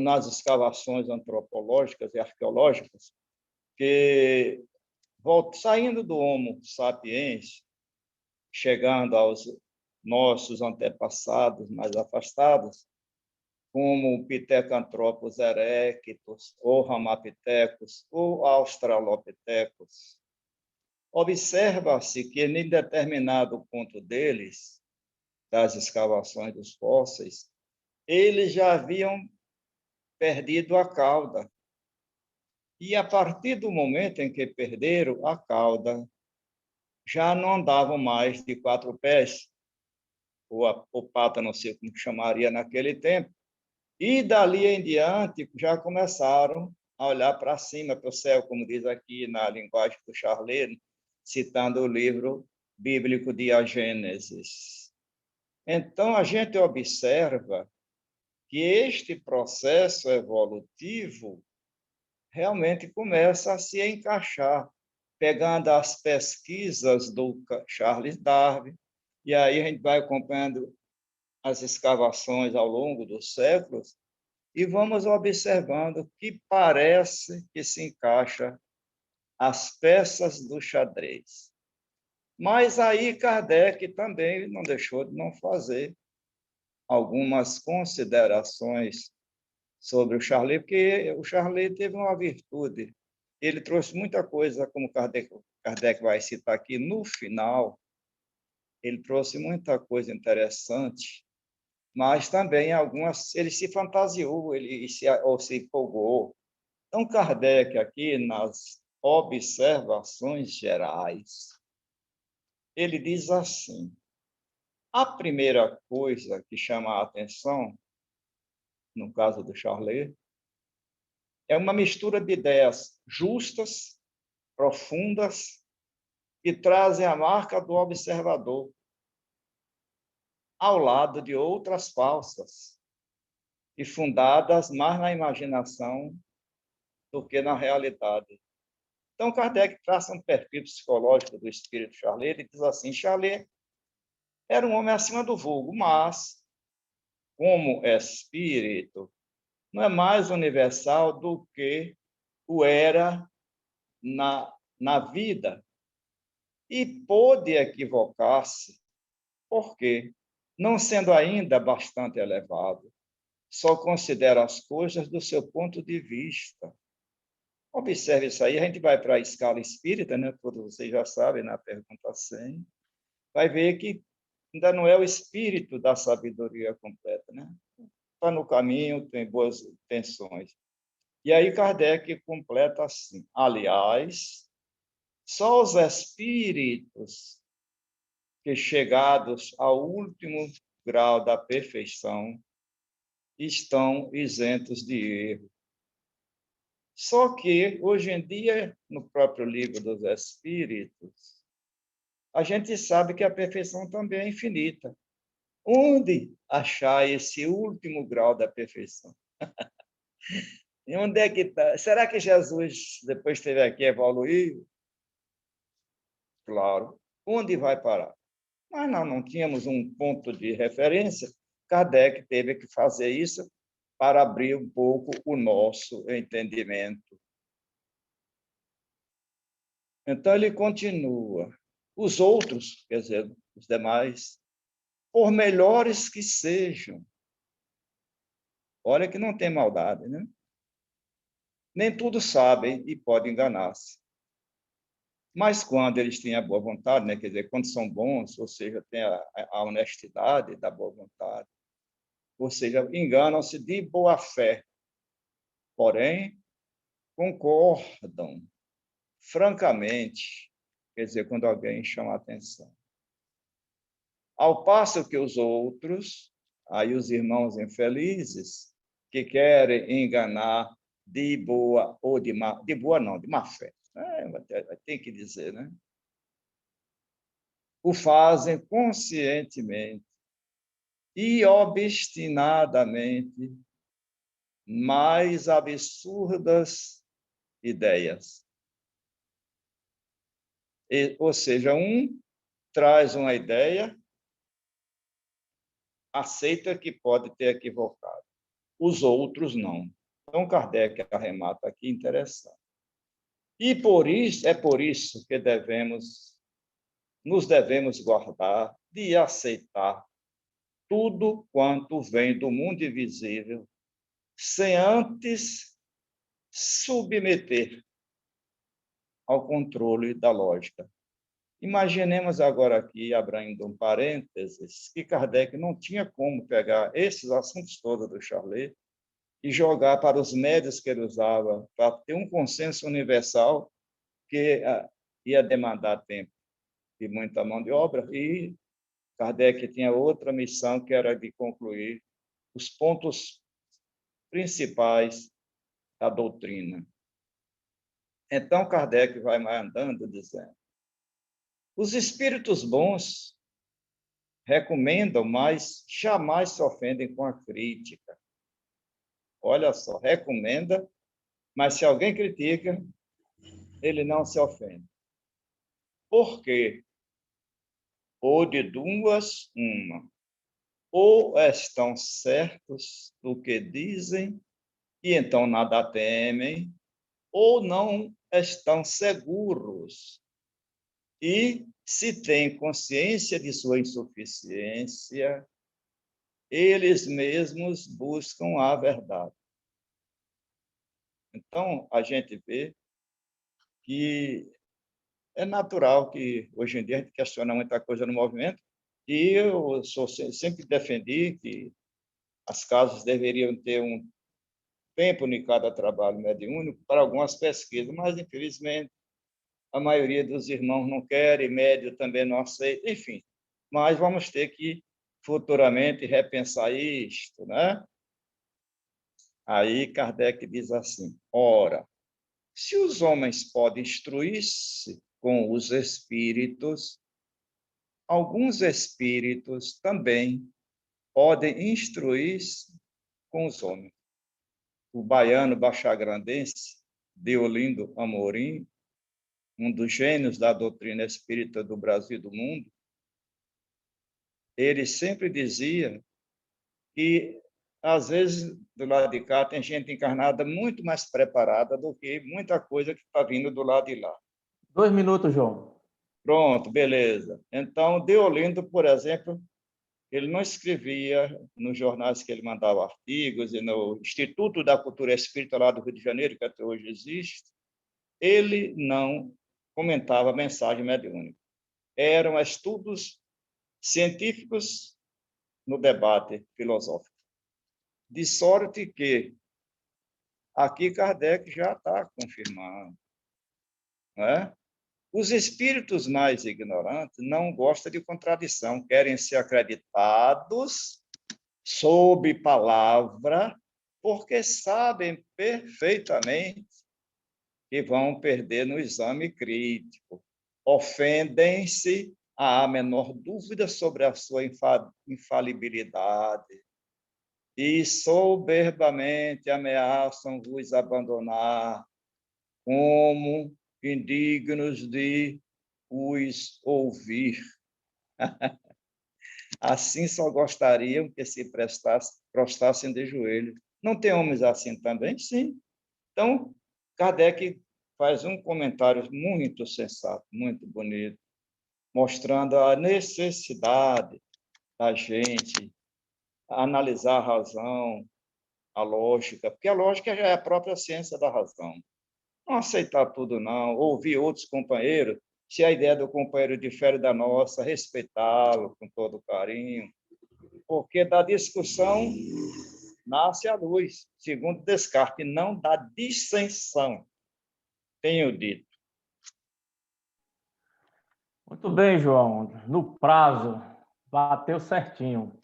nas escavações antropológicas e arqueológicas que, saindo do Homo sapiens, chegando aos nossos antepassados mais afastados, como o Pithecanthropus erectus, ou Ramapithecus, ou Australopithecus, observa-se que, em determinado ponto deles, das escavações dos fósseis, eles já haviam perdido a cauda. E, a partir do momento em que perderam a cauda, já não andavam mais de 4 pés, ou pata, não sei como chamaria naquele tempo, e dali em diante já começaram a olhar para cima, para o céu, como diz aqui na linguagem do Charlet, citando o livro bíblico de A Gênesis. Então, a gente observa que este processo evolutivo realmente começa a se encaixar, pegando as pesquisas do Charles Darwin, e aí a gente vai acompanhando as escavações ao longo dos séculos e vamos observando que parece que se encaixa as peças do xadrez. Mas aí Kardec também não deixou de não fazer algumas considerações sobre o Charlet, porque o Charlet teve uma virtude. Ele trouxe muita coisa, como Kardec vai citar aqui no final, ele trouxe muita coisa interessante, mas também algumas, ele se fantasiou, ou se empolgou. Então, Kardec, aqui, nas observações gerais, ele diz assim: a primeira coisa que chama a atenção, no caso do Charlet, é uma mistura de ideias justas, profundas, que trazem a marca do observador, ao lado de outras falsas, e fundadas mais na imaginação do que na realidade. Então, Kardec traça um perfil psicológico do espírito Charlet. Ele diz assim: Charlet era um homem acima do vulgo, mas, como espírito, não é mais universal do que o era na vida. E pôde equivocar-se, porque, não sendo ainda bastante elevado, só considera as coisas do seu ponto de vista. Observe isso aí, a gente vai para a escala espírita, né? Todos vocês já sabem, na pergunta 100, vai ver que ainda não é o espírito da sabedoria completa, né? Está no caminho, tem boas intenções. E aí Kardec completa assim: aliás, só os espíritos que, chegados ao último grau da perfeição, estão isentos de erro. Só que, hoje em dia, no próprio livro dos Espíritos, a gente sabe que a perfeição também é infinita. Onde achar esse último grau da perfeição? E onde é que está? Será que Jesus, depois esteve aqui, evoluiu? Claro. Onde vai parar? Mas não tínhamos um ponto de referência. Kardec teve que fazer isso para abrir um pouco o nosso entendimento. Então, ele continua. Os outros, quer dizer, os demais, por melhores que sejam, olha que não tem maldade, né? Nem tudo sabem e podem enganar-se. Mas quando eles têm a boa vontade, né? Quer dizer, quando são bons, ou seja, têm a honestidade da boa vontade, ou seja, enganam-se de boa fé, porém, concordam francamente, quer dizer, quando alguém chama a atenção. Ao passo que os outros, aí os irmãos infelizes, que querem enganar de boa ou de boa não, de má fé, tem que dizer, né? O fazem conscientemente e obstinadamente mais absurdas ideias. Ou seja, um traz uma ideia, aceita que pode ter equivocado. Os outros não. Então, Kardec arremata aqui, interessante. E por isso que nos devemos guardar de aceitar tudo quanto vem do mundo invisível, sem antes submeter ao controle da lógica. Imaginemos agora aqui, abrindo um parênteses, que Kardec não tinha como pegar esses assuntos todos do Charlet e jogar para os médios que ele usava, para ter um consenso universal que ia demandar tempo e muita mão de obra, e Kardec tinha outra missão, que era de concluir os pontos principais da doutrina. Então, Kardec vai andando dizendo: os espíritos bons recomendam, mas jamais se ofendem com a crítica. Olha só, recomenda, mas se alguém critica, ele não se ofende. Por quê? Ou de duas, uma. Ou estão certos do que dizem e então nada temem, ou não estão seguros. E, se têm consciência de sua insuficiência, eles mesmos buscam a verdade. Então, a gente vê que é natural que, hoje em dia, a gente questiona muita coisa no movimento, e eu sempre defendi que as casas deveriam ter um tempo em cada trabalho mediúnico para algumas pesquisas, mas, infelizmente, a maioria dos irmãos não quer, médio também não aceita, enfim. Mas vamos ter que, futuramente, repensar isto, né? Aí Kardec diz assim, ora, se os homens podem instruir-se com os espíritos, alguns espíritos também podem instruir-se com os homens. O baiano baixagrandense, Deolindo Amorim, um dos gênios da doutrina espírita do Brasil e do mundo, ele sempre dizia que, às vezes, do lado de cá, tem gente encarnada muito mais preparada do que muita coisa que está vindo do lado de lá. 2 minutos, João. Pronto, beleza. Então, Deolindo, por exemplo, ele não escrevia nos jornais que ele mandava artigos, e no Instituto da Cultura Espírita lá do Rio de Janeiro, que até hoje existe, ele não comentava mensagem mediúnica. Eram estudos científicos no debate filosófico. De sorte que aqui Kardec já está confirmando, né? Os espíritos mais ignorantes não gostam de contradição, querem ser acreditados sob palavra, porque sabem perfeitamente que vão perder no exame crítico. Ofendem-se à menor dúvida sobre a sua infalibilidade e soberbamente ameaçam vos abandonar como indignos de os ouvir. Assim só gostariam que se prostrassem de joelhos. Não tem homens assim também? Sim. Então, Kardec faz um comentário muito sensato, muito bonito, mostrando a necessidade da gente analisar a razão, a lógica, porque a lógica já é a própria ciência da razão. Não aceitar tudo, não. Ouvir outros companheiros, se a ideia do companheiro difere da nossa, respeitá-lo com todo carinho, porque da discussão nasce a luz, segundo Descartes, não da dissensão, tenho dito. Muito bem, João. No prazo, bateu certinho.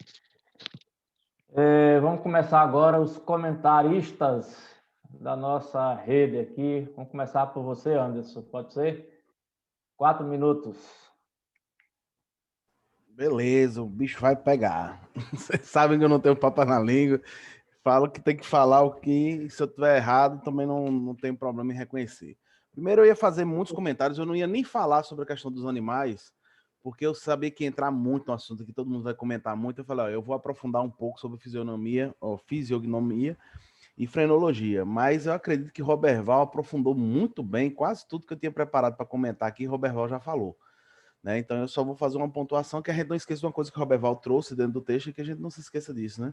Vamos começar agora os comentaristas da nossa rede aqui. Vamos começar por você, Anderson. Pode ser? 4 minutos. Beleza, o bicho vai pegar. Vocês sabem que eu não tenho papas na língua. Falo que tem que falar o que, se eu estiver errado, também não tenho problema em reconhecer. Primeiro, eu ia fazer muitos comentários, eu não ia nem falar sobre a questão dos animais, porque eu sabia que ia entrar muito no assunto, que todo mundo vai comentar muito. Eu falei, ó, eu vou aprofundar um pouco sobre fisiognomia e frenologia, mas eu acredito que Roberval aprofundou muito bem quase tudo que eu tinha preparado para comentar aqui, Roberval já falou. Né? Então eu só vou fazer uma pontuação que a gente não esqueça de uma coisa que o Roberval trouxe dentro do texto e que a gente não se esqueça disso, né?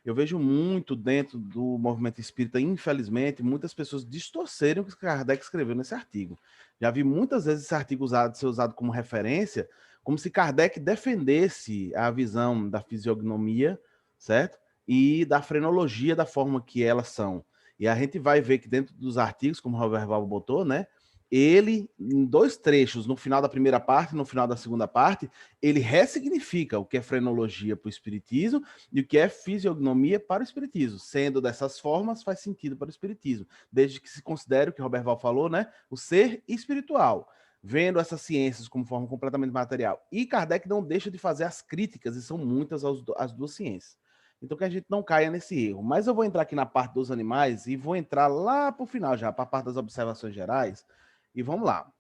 Eu vejo muito dentro do movimento espírita, infelizmente, muitas pessoas distorcerem o que Kardec escreveu nesse artigo. Já vi muitas vezes esse artigo ser usado como referência, como se Kardec defendesse a visão da fisiognomia, certo? E da frenologia da forma que elas são. E a gente vai ver que dentro dos artigos, como o Roberval botou, né? Ele, em 2 trechos, no final da primeira parte e no final da segunda parte, ele ressignifica o que é frenologia para o espiritismo e o que é fisiognomia para o espiritismo. Sendo dessas formas, faz sentido para o espiritismo, desde que se considere o que Roberval falou, né? O ser espiritual, vendo essas ciências como forma completamente material. E Kardec não deixa de fazer as críticas, e são muitas as 2 ciências. Então que a gente não caia nesse erro. Mas eu vou entrar aqui na parte dos animais e vou entrar lá para o final já, para a parte das observações gerais. E vamos lá.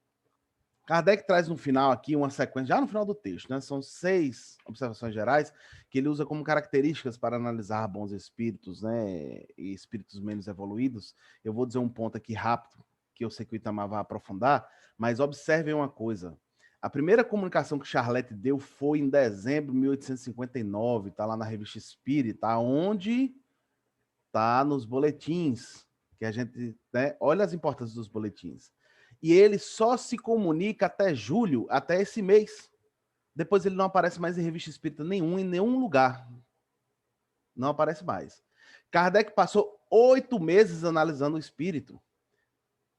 Kardec traz no final aqui uma sequência, já no final do texto, né? São 6 observações gerais que ele usa como características para analisar bons espíritos, né? E espíritos menos evoluídos. Eu vou dizer um ponto aqui rápido, que eu sei que o Itamar vai aprofundar, mas observem uma coisa. A primeira comunicação que Charlete deu foi em dezembro de 1859, tá lá na Revista Espírita, onde tá nos boletins, que a gente, né, olha as importâncias dos boletins. E ele só se comunica até julho, até esse mês. Depois ele não aparece mais em revista espírita nenhum, em nenhum lugar. Não aparece mais. Kardec passou 8 meses analisando o espírito.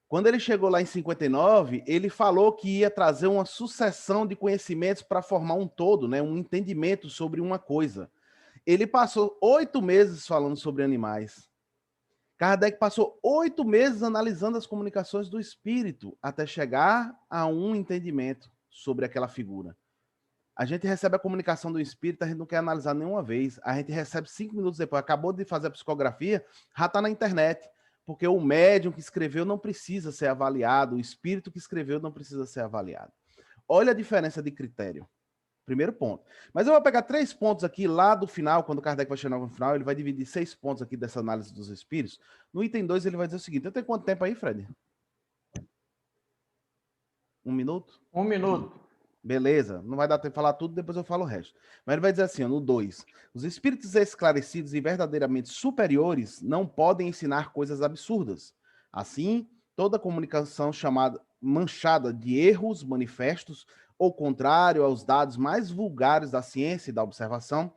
Quando ele chegou lá em 59, ele falou que ia trazer uma sucessão de conhecimentos para formar um todo, né, um entendimento sobre uma coisa. Ele passou 8 meses falando sobre animais. Kardec passou 8 meses analisando as comunicações do espírito até chegar a um entendimento sobre aquela figura. A gente recebe a comunicação do espírito, a gente não quer analisar nenhuma vez. A gente recebe 5 minutos depois, acabou de fazer a psicografia, já está na internet. Porque o médium que escreveu não precisa ser avaliado, o espírito que escreveu não precisa ser avaliado. Olha a diferença de critério. Primeiro ponto. Mas eu vou pegar 3 pontos aqui lá do final, quando o Kardec vai chegar no final, ele vai dividir 6 pontos aqui dessa análise dos espíritos. No item 2 ele vai dizer o seguinte, eu tenho quanto tempo aí, Fred? 1 minuto? 1 minuto. Beleza, não vai dar tempo de falar tudo, depois eu falo o resto. Mas ele vai dizer assim, ó, no 2, os espíritos esclarecidos e verdadeiramente superiores não podem ensinar coisas absurdas. Assim, toda comunicação manchada de erros manifestos ou contrário aos dados mais vulgares da ciência e da observação,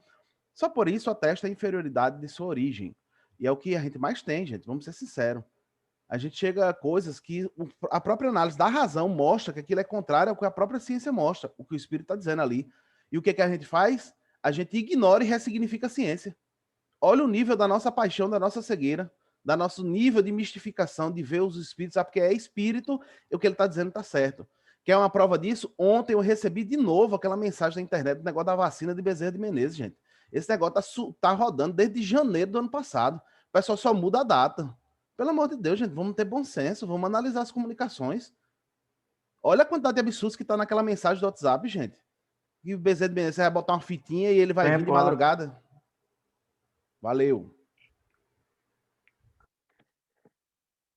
só por isso atesta a inferioridade de sua origem. E é o que a gente mais tem, gente, vamos ser sinceros. A gente chega a coisas que a própria análise da razão mostra que aquilo é contrário ao que a própria ciência mostra, o que o espírito está dizendo ali. E o que a gente faz? A gente ignora e ressignifica a ciência. Olha o nível da nossa paixão, da nossa cegueira, da nosso nível de mistificação, de ver os espíritos, porque é espírito e o que ele está dizendo está certo. Quer uma prova disso? Ontem eu recebi de novo aquela mensagem na internet do negócio da vacina de Bezerra de Menezes, gente. Esse negócio tá rodando desde janeiro do ano passado. O pessoal só muda a data. Pelo amor de Deus, gente, vamos ter bom senso, vamos analisar as comunicações. Olha a quantidade de absurdos que está naquela mensagem do WhatsApp, gente. E o Bezerra de Menezes vai botar uma fitinha e ele vai vir de madrugada. Valeu.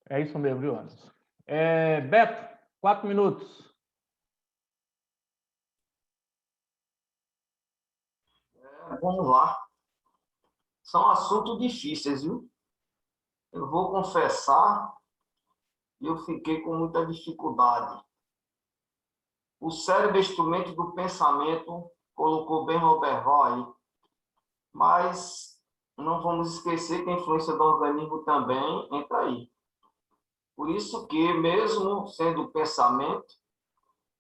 É isso mesmo, viu, Anderson? Beto, 4 minutos. Vamos lá. São assuntos difíceis, viu? Eu vou confessar que eu fiquei com muita dificuldade. O cérebro é instrumento do pensamento, colocou bem Roberval aí, mas não vamos esquecer que a influência do organismo também entra aí. Por isso que, mesmo sendo o pensamento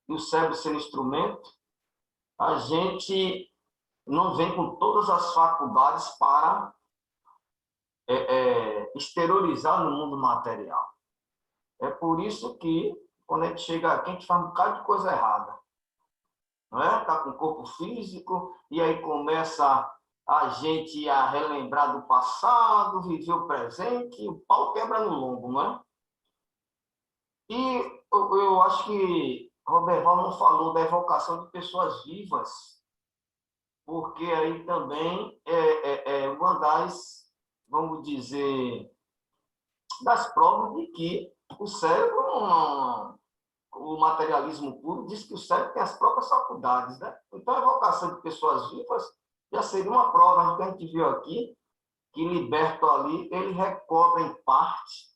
e o cérebro sendo instrumento, a gente não vem com todas as faculdades para exteriorizar no mundo material. É por isso que, quando a gente chega aqui, a gente faz um bocado de coisa errada. Não é? Está com o corpo físico, e aí começa a gente a relembrar do passado, viver o presente, e o pau quebra no lombo, não é? E eu acho que Roberval não falou da evocação de pessoas vivas, porque aí também uma das, vamos dizer, das provas de que o cérebro, o materialismo puro, diz que o cérebro tem as próprias faculdades, né? Então, a evocação de pessoas vivas já seria uma prova. A gente viu aqui que Liberto ali, ele recobra em parte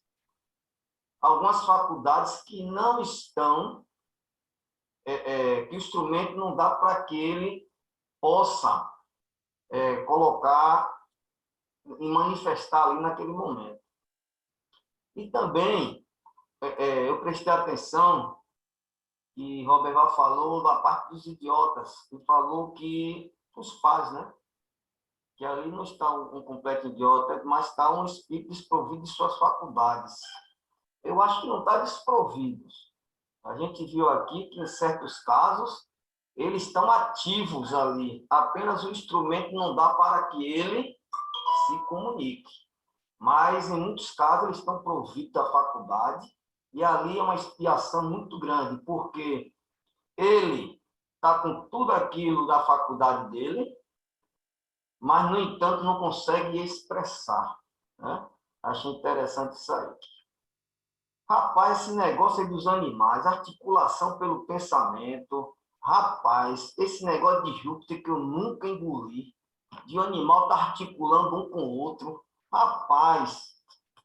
algumas faculdades que não estão, que o instrumento não dá para que ele possa colocar e manifestar ali naquele momento. E também, eu prestei atenção que Roberval falou da parte dos idiotas, e falou que os pais, né? Que ali não está um completo idiota, mas está um espírito desprovido de suas faculdades. Eu acho que não está desprovido. A gente viu aqui que, em certos casos, eles estão ativos ali. Apenas o instrumento não dá para que ele se comunique. Mas, em muitos casos, eles estão providos da faculdade. E ali é uma expiação muito grande, porque ele está com tudo aquilo da faculdade dele, mas, no entanto, não consegue expressar. Né? Achei interessante isso aí. Rapaz, esse negócio aí dos animais, articulação pelo pensamento, rapaz, esse negócio de Júpiter que eu nunca engoli, de um animal estar articulando um com o outro, rapaz,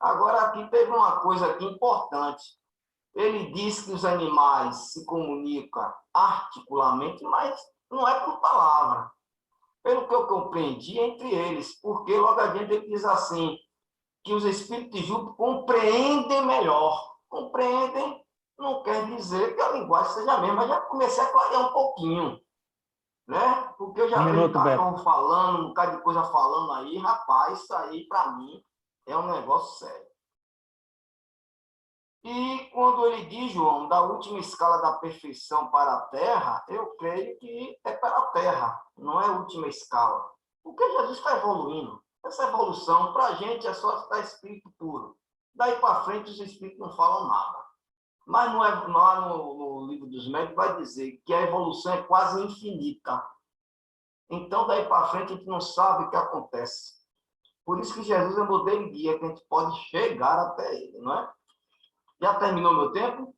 Agora, aqui teve uma coisa aqui importante. Ele diz que os animais se comunicam articuladamente, mas não é por palavra. Pelo que eu compreendi, entre eles, porque logo adiante ele diz assim, que os espíritos de Júpiter compreendem melhor. Compreendem não quer dizer que a linguagem seja a mesma, mas já comecei a clarear um pouquinho. Né? Porque eu já vi um cachorro falando, um bocado de coisa falando aí, rapaz, isso aí, para mim, é um negócio sério. E quando ele diz, João, da última escala da perfeição para a Terra, eu creio que é para a Terra, não é a última escala. Porque Jesus está evoluindo. Essa evolução, para a gente, é só estar espírito puro. Daí para frente, os espíritos não falam nada. Mas não é, lá no livro dos médicos vai dizer que a evolução é quase infinita. Então, daí para frente, a gente não sabe o que acontece. Por isso que Jesus é o modelo guia, que a gente pode chegar até ele, não é? Já terminou meu tempo?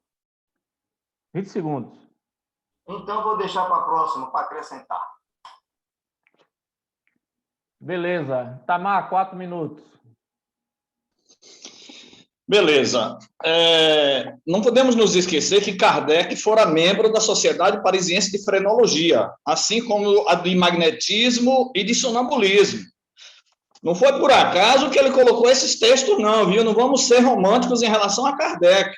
20 segundos. Então, vou deixar para a próxima, para acrescentar. Beleza. Tamar, 4 minutos. Beleza. Não podemos nos esquecer que Kardec fora membro da Sociedade Parisiense de Frenologia, assim como a de magnetismo e de sonambulismo. Não foi por acaso que ele colocou esses textos, não, viu? Não vamos ser românticos em relação a Kardec.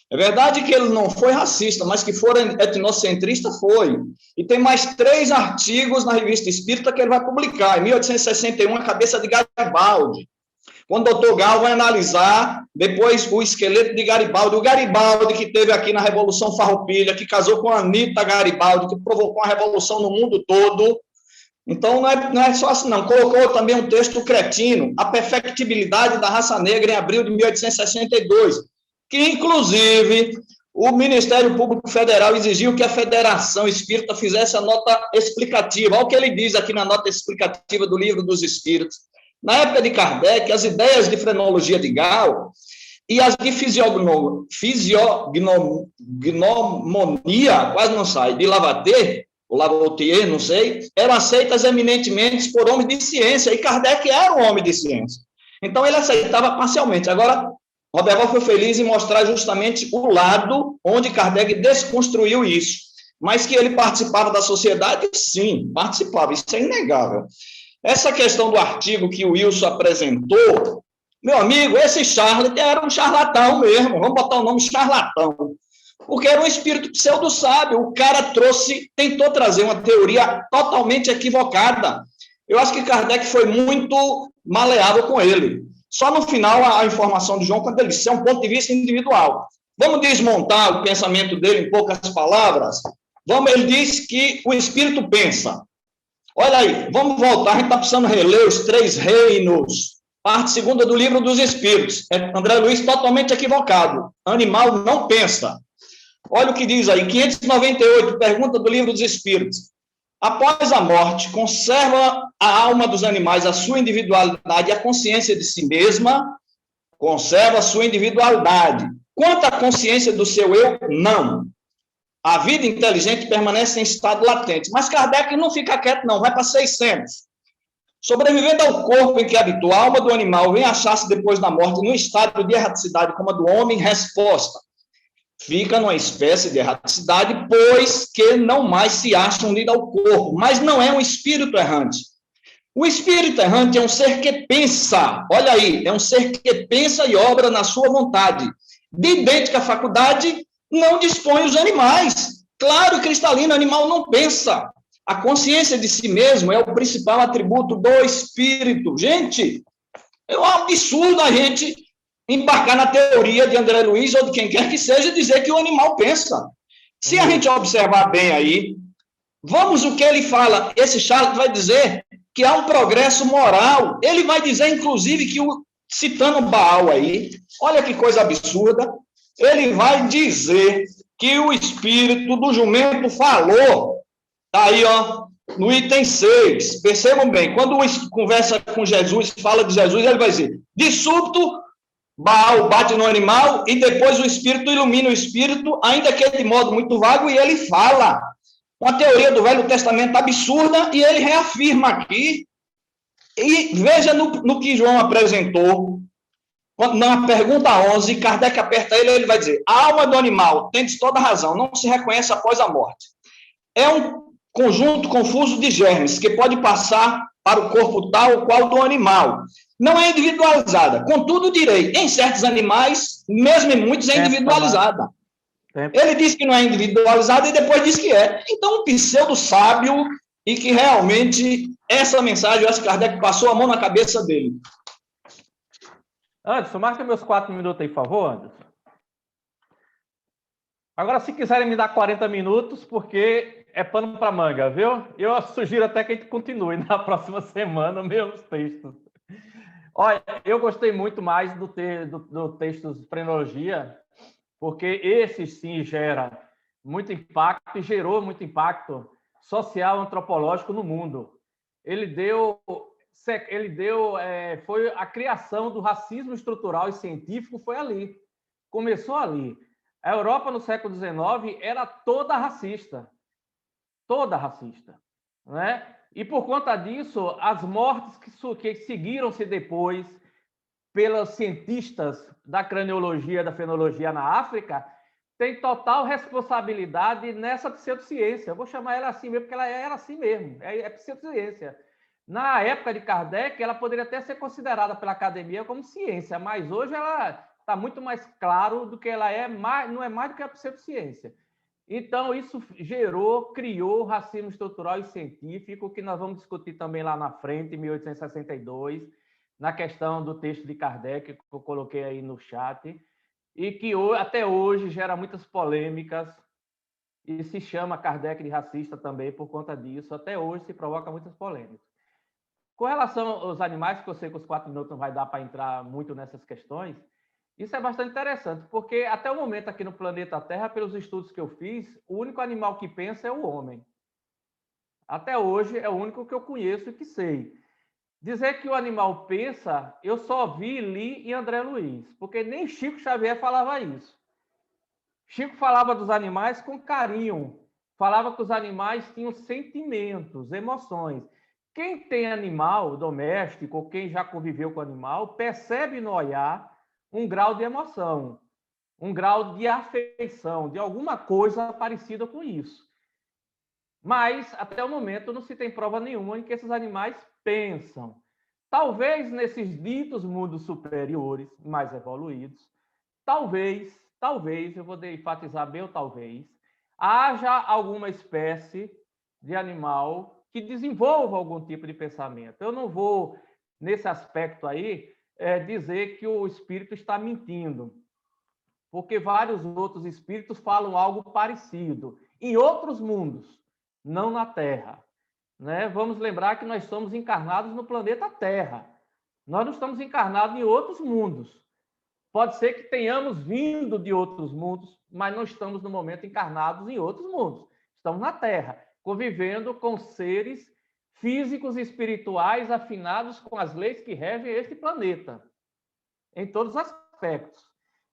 É verdade que ele não foi racista, mas que for etnocentrista, foi. E tem mais 3 artigos na Revista Espírita que ele vai publicar. Em 1861, a cabeça de Garibaldi. Quando o doutor Gal vai analisar depois o esqueleto de Garibaldi, o Garibaldi que teve aqui na Revolução Farroupilha, que casou com a Anita Garibaldi, que provocou a revolução no mundo todo. Então, não é só assim, não. Colocou também um texto cretino, A Perfectibilidade da Raça Negra, em abril de 1862, que, inclusive, o Ministério Público Federal exigiu que a Federação Espírita fizesse a nota explicativa. Olha o que ele diz aqui na nota explicativa do Livro dos Espíritos. Na época de Kardec, as ideias de frenologia de Gall e as de fisiognomonia, quase não sai, de Lavater, ou Lavoisier, não sei, eram aceitas eminentemente por homens de ciência, e Kardec era um homem de ciência. Então, ele aceitava parcialmente. Agora, Roberval foi feliz em mostrar justamente o lado onde Kardec desconstruiu isso. Mas que ele participava da sociedade, sim, participava, isso é inegável. Essa questão do artigo que o Wilson apresentou, meu amigo, esse Charles era um charlatão mesmo, vamos botar o nome charlatão, porque era um espírito pseudo-sábio, o cara tentou trazer uma teoria totalmente equivocada. Eu acho que Kardec foi muito maleável com ele. Só no final, a informação de João, quando ele disse, é um ponto de vista individual. Vamos desmontar o pensamento dele em poucas palavras? Ele diz que o espírito pensa. Olha aí, vamos voltar, a gente está precisando reler os 3 reinos, parte 2ª do Livro dos Espíritos. André Luiz totalmente equivocado. Animal não pensa. Olha o que diz aí, 598, pergunta do Livro dos Espíritos. Após a morte, conserva a alma dos animais a sua individualidade e a consciência de si mesma? Conserva a sua individualidade. Quanto à consciência do seu eu, não. A vida inteligente permanece em estado latente. Mas Kardec não fica quieto, não, vai para 600. Sobrevivendo ao corpo em que habitou, a alma do animal vem achar-se depois da morte num estado de erraticidade como a do homem? Resposta. Fica numa espécie de erraticidade, pois que não mais se acha unido ao corpo, mas não é um espírito errante. O espírito errante é um ser que pensa, olha aí, é um ser que pensa e obra na sua vontade. De idêntica faculdade, não dispõe os animais. Claro e cristalino, o animal não pensa. A consciência de si mesmo é o principal atributo do espírito. Gente, é um absurdo a gente embarcar na teoria de André Luiz ou de quem quer que seja dizer que o animal pensa. Se a gente observar bem aí, vamos o que ele fala, esse Charles vai dizer que há um progresso moral. Ele vai dizer, inclusive, que, citando Baal aí, olha que coisa absurda, ele vai dizer que o espírito do jumento falou, tá aí, ó, no item 6, percebam bem, quando conversa com Jesus, fala de Jesus, ele vai dizer, de súbito, Baal bate no animal e depois o espírito ilumina o espírito, ainda que de modo muito vago, e ele fala. Uma teoria do Velho Testamento absurda, e ele reafirma aqui. E veja no que João apresentou, Na pergunta 11, Kardec aperta ele vai dizer: a alma do animal, tens toda a razão, não se reconhece após a morte. É um conjunto confuso de germes que pode passar para o corpo tal qual do animal. Não é individualizada. Contudo, direi, em certos animais, mesmo em muitos, é individualizada. Ele diz que não é individualizada e depois diz que é. Então, um pseudo-sábio, e que realmente essa mensagem, eu acho que Kardec passou a mão na cabeça dele. Anderson, marca meus 4 minutos aí, por favor, Anderson. Agora, se quiserem me dar 40 minutos, porque é pano para manga, viu? Eu sugiro até que a gente continue na próxima semana, meus textos. Olha, eu gostei muito mais do texto de frenologia, porque esse sim gera muito impacto e gerou muito impacto social, antropológico no mundo. Foi a criação do racismo estrutural e científico, foi ali. Começou ali. A Europa, no século XIX, era toda racista. Toda racista. Né? E, por conta disso, as mortes que seguiram-se depois pelos cientistas da craniologia, da fenologia na África, tem total responsabilidade nessa pseudociência. Eu vou chamar ela assim mesmo, porque ela era assim mesmo. É pseudociência. Na época de Kardec, ela poderia até ser considerada pela academia como ciência, mas hoje ela está muito mais claro do que ela é, não é mais do que a pseudociência. Então, isso criou racismo estrutural e científico, que nós vamos discutir também lá na frente, em 1862, na questão do texto de Kardec, que eu coloquei aí no chat, e que até hoje gera muitas polêmicas, e se chama Kardec de racista também por conta disso. Até hoje se provoca muitas polêmicas. Com relação aos animais, que eu sei que os 4 minutos não vai dar para entrar muito nessas questões, isso é bastante interessante, porque até o momento aqui no planeta Terra, pelos estudos que eu fiz, o único animal que pensa é o homem. Até hoje é o único que eu conheço e que sei. Dizer que o animal pensa, eu só vi, li e André Luiz, porque nem Chico Xavier falava isso. Chico falava dos animais com carinho, falava que os animais tinham sentimentos, emoções. Quem tem animal doméstico, ou quem já conviveu com animal, percebe no olhar um grau de emoção, um grau de afeição, de alguma coisa parecida com isso. Mas, até o momento, não se tem prova nenhuma em que esses animais pensam. Talvez nesses ditos mundos superiores, mais evoluídos, talvez, eu vou enfatizar bem o talvez, haja alguma espécie de animal que desenvolva algum tipo de pensamento. Eu não vou, nesse aspecto aí, dizer que o espírito está mentindo, porque vários outros espíritos falam algo parecido, em outros mundos, não na Terra. Né? Vamos lembrar que nós somos encarnados no planeta Terra. Nós não estamos encarnados em outros mundos. Pode ser que tenhamos vindo de outros mundos, mas não estamos, no momento, encarnados em outros mundos. Estamos na Terra, convivendo com seres físicos e espirituais afinados com as leis que regem este planeta, em todos os aspectos.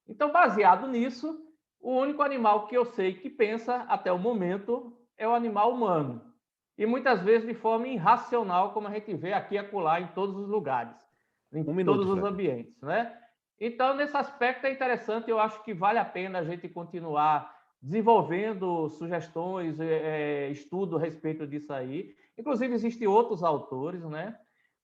Então, baseado nisso, o único animal que eu sei que pensa, até o momento, é o animal humano. E muitas vezes de forma irracional, como a gente vê aqui e acolá em todos os lugares, em todos os ambientes, né? Então, nesse aspecto é interessante, eu acho que vale a pena a gente continuar desenvolvendo sugestões, estudo a respeito disso aí. Inclusive, existem outros autores, né?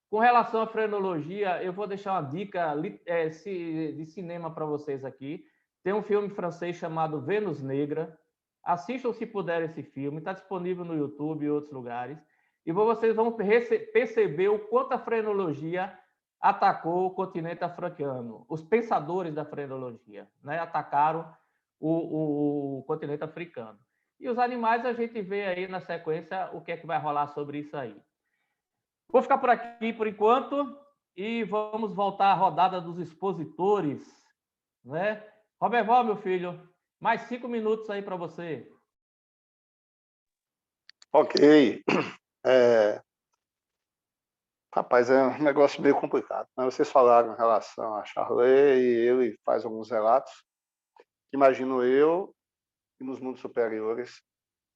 Com relação à frenologia, eu vou deixar uma dica de cinema para vocês aqui. Tem um filme francês chamado Vênus Negra. Assistam, se puderem, esse filme. Está disponível no YouTube e outros lugares. E vocês vão perceber o quanto a frenologia atacou o continente africano. Os pensadores da frenologia, né, atacaram o continente africano. E os animais, a gente vê aí na sequência o que é que vai rolar sobre isso aí. Vou ficar por aqui por enquanto e vamos voltar à rodada dos expositores. Né? Roberval, meu filho, mais 5 minutos aí para você. Ok. Rapaz, é um negócio meio complicado. Né? Vocês falaram em relação a Charlet e ele faz alguns relatos. Imagino eu que nos mundos superiores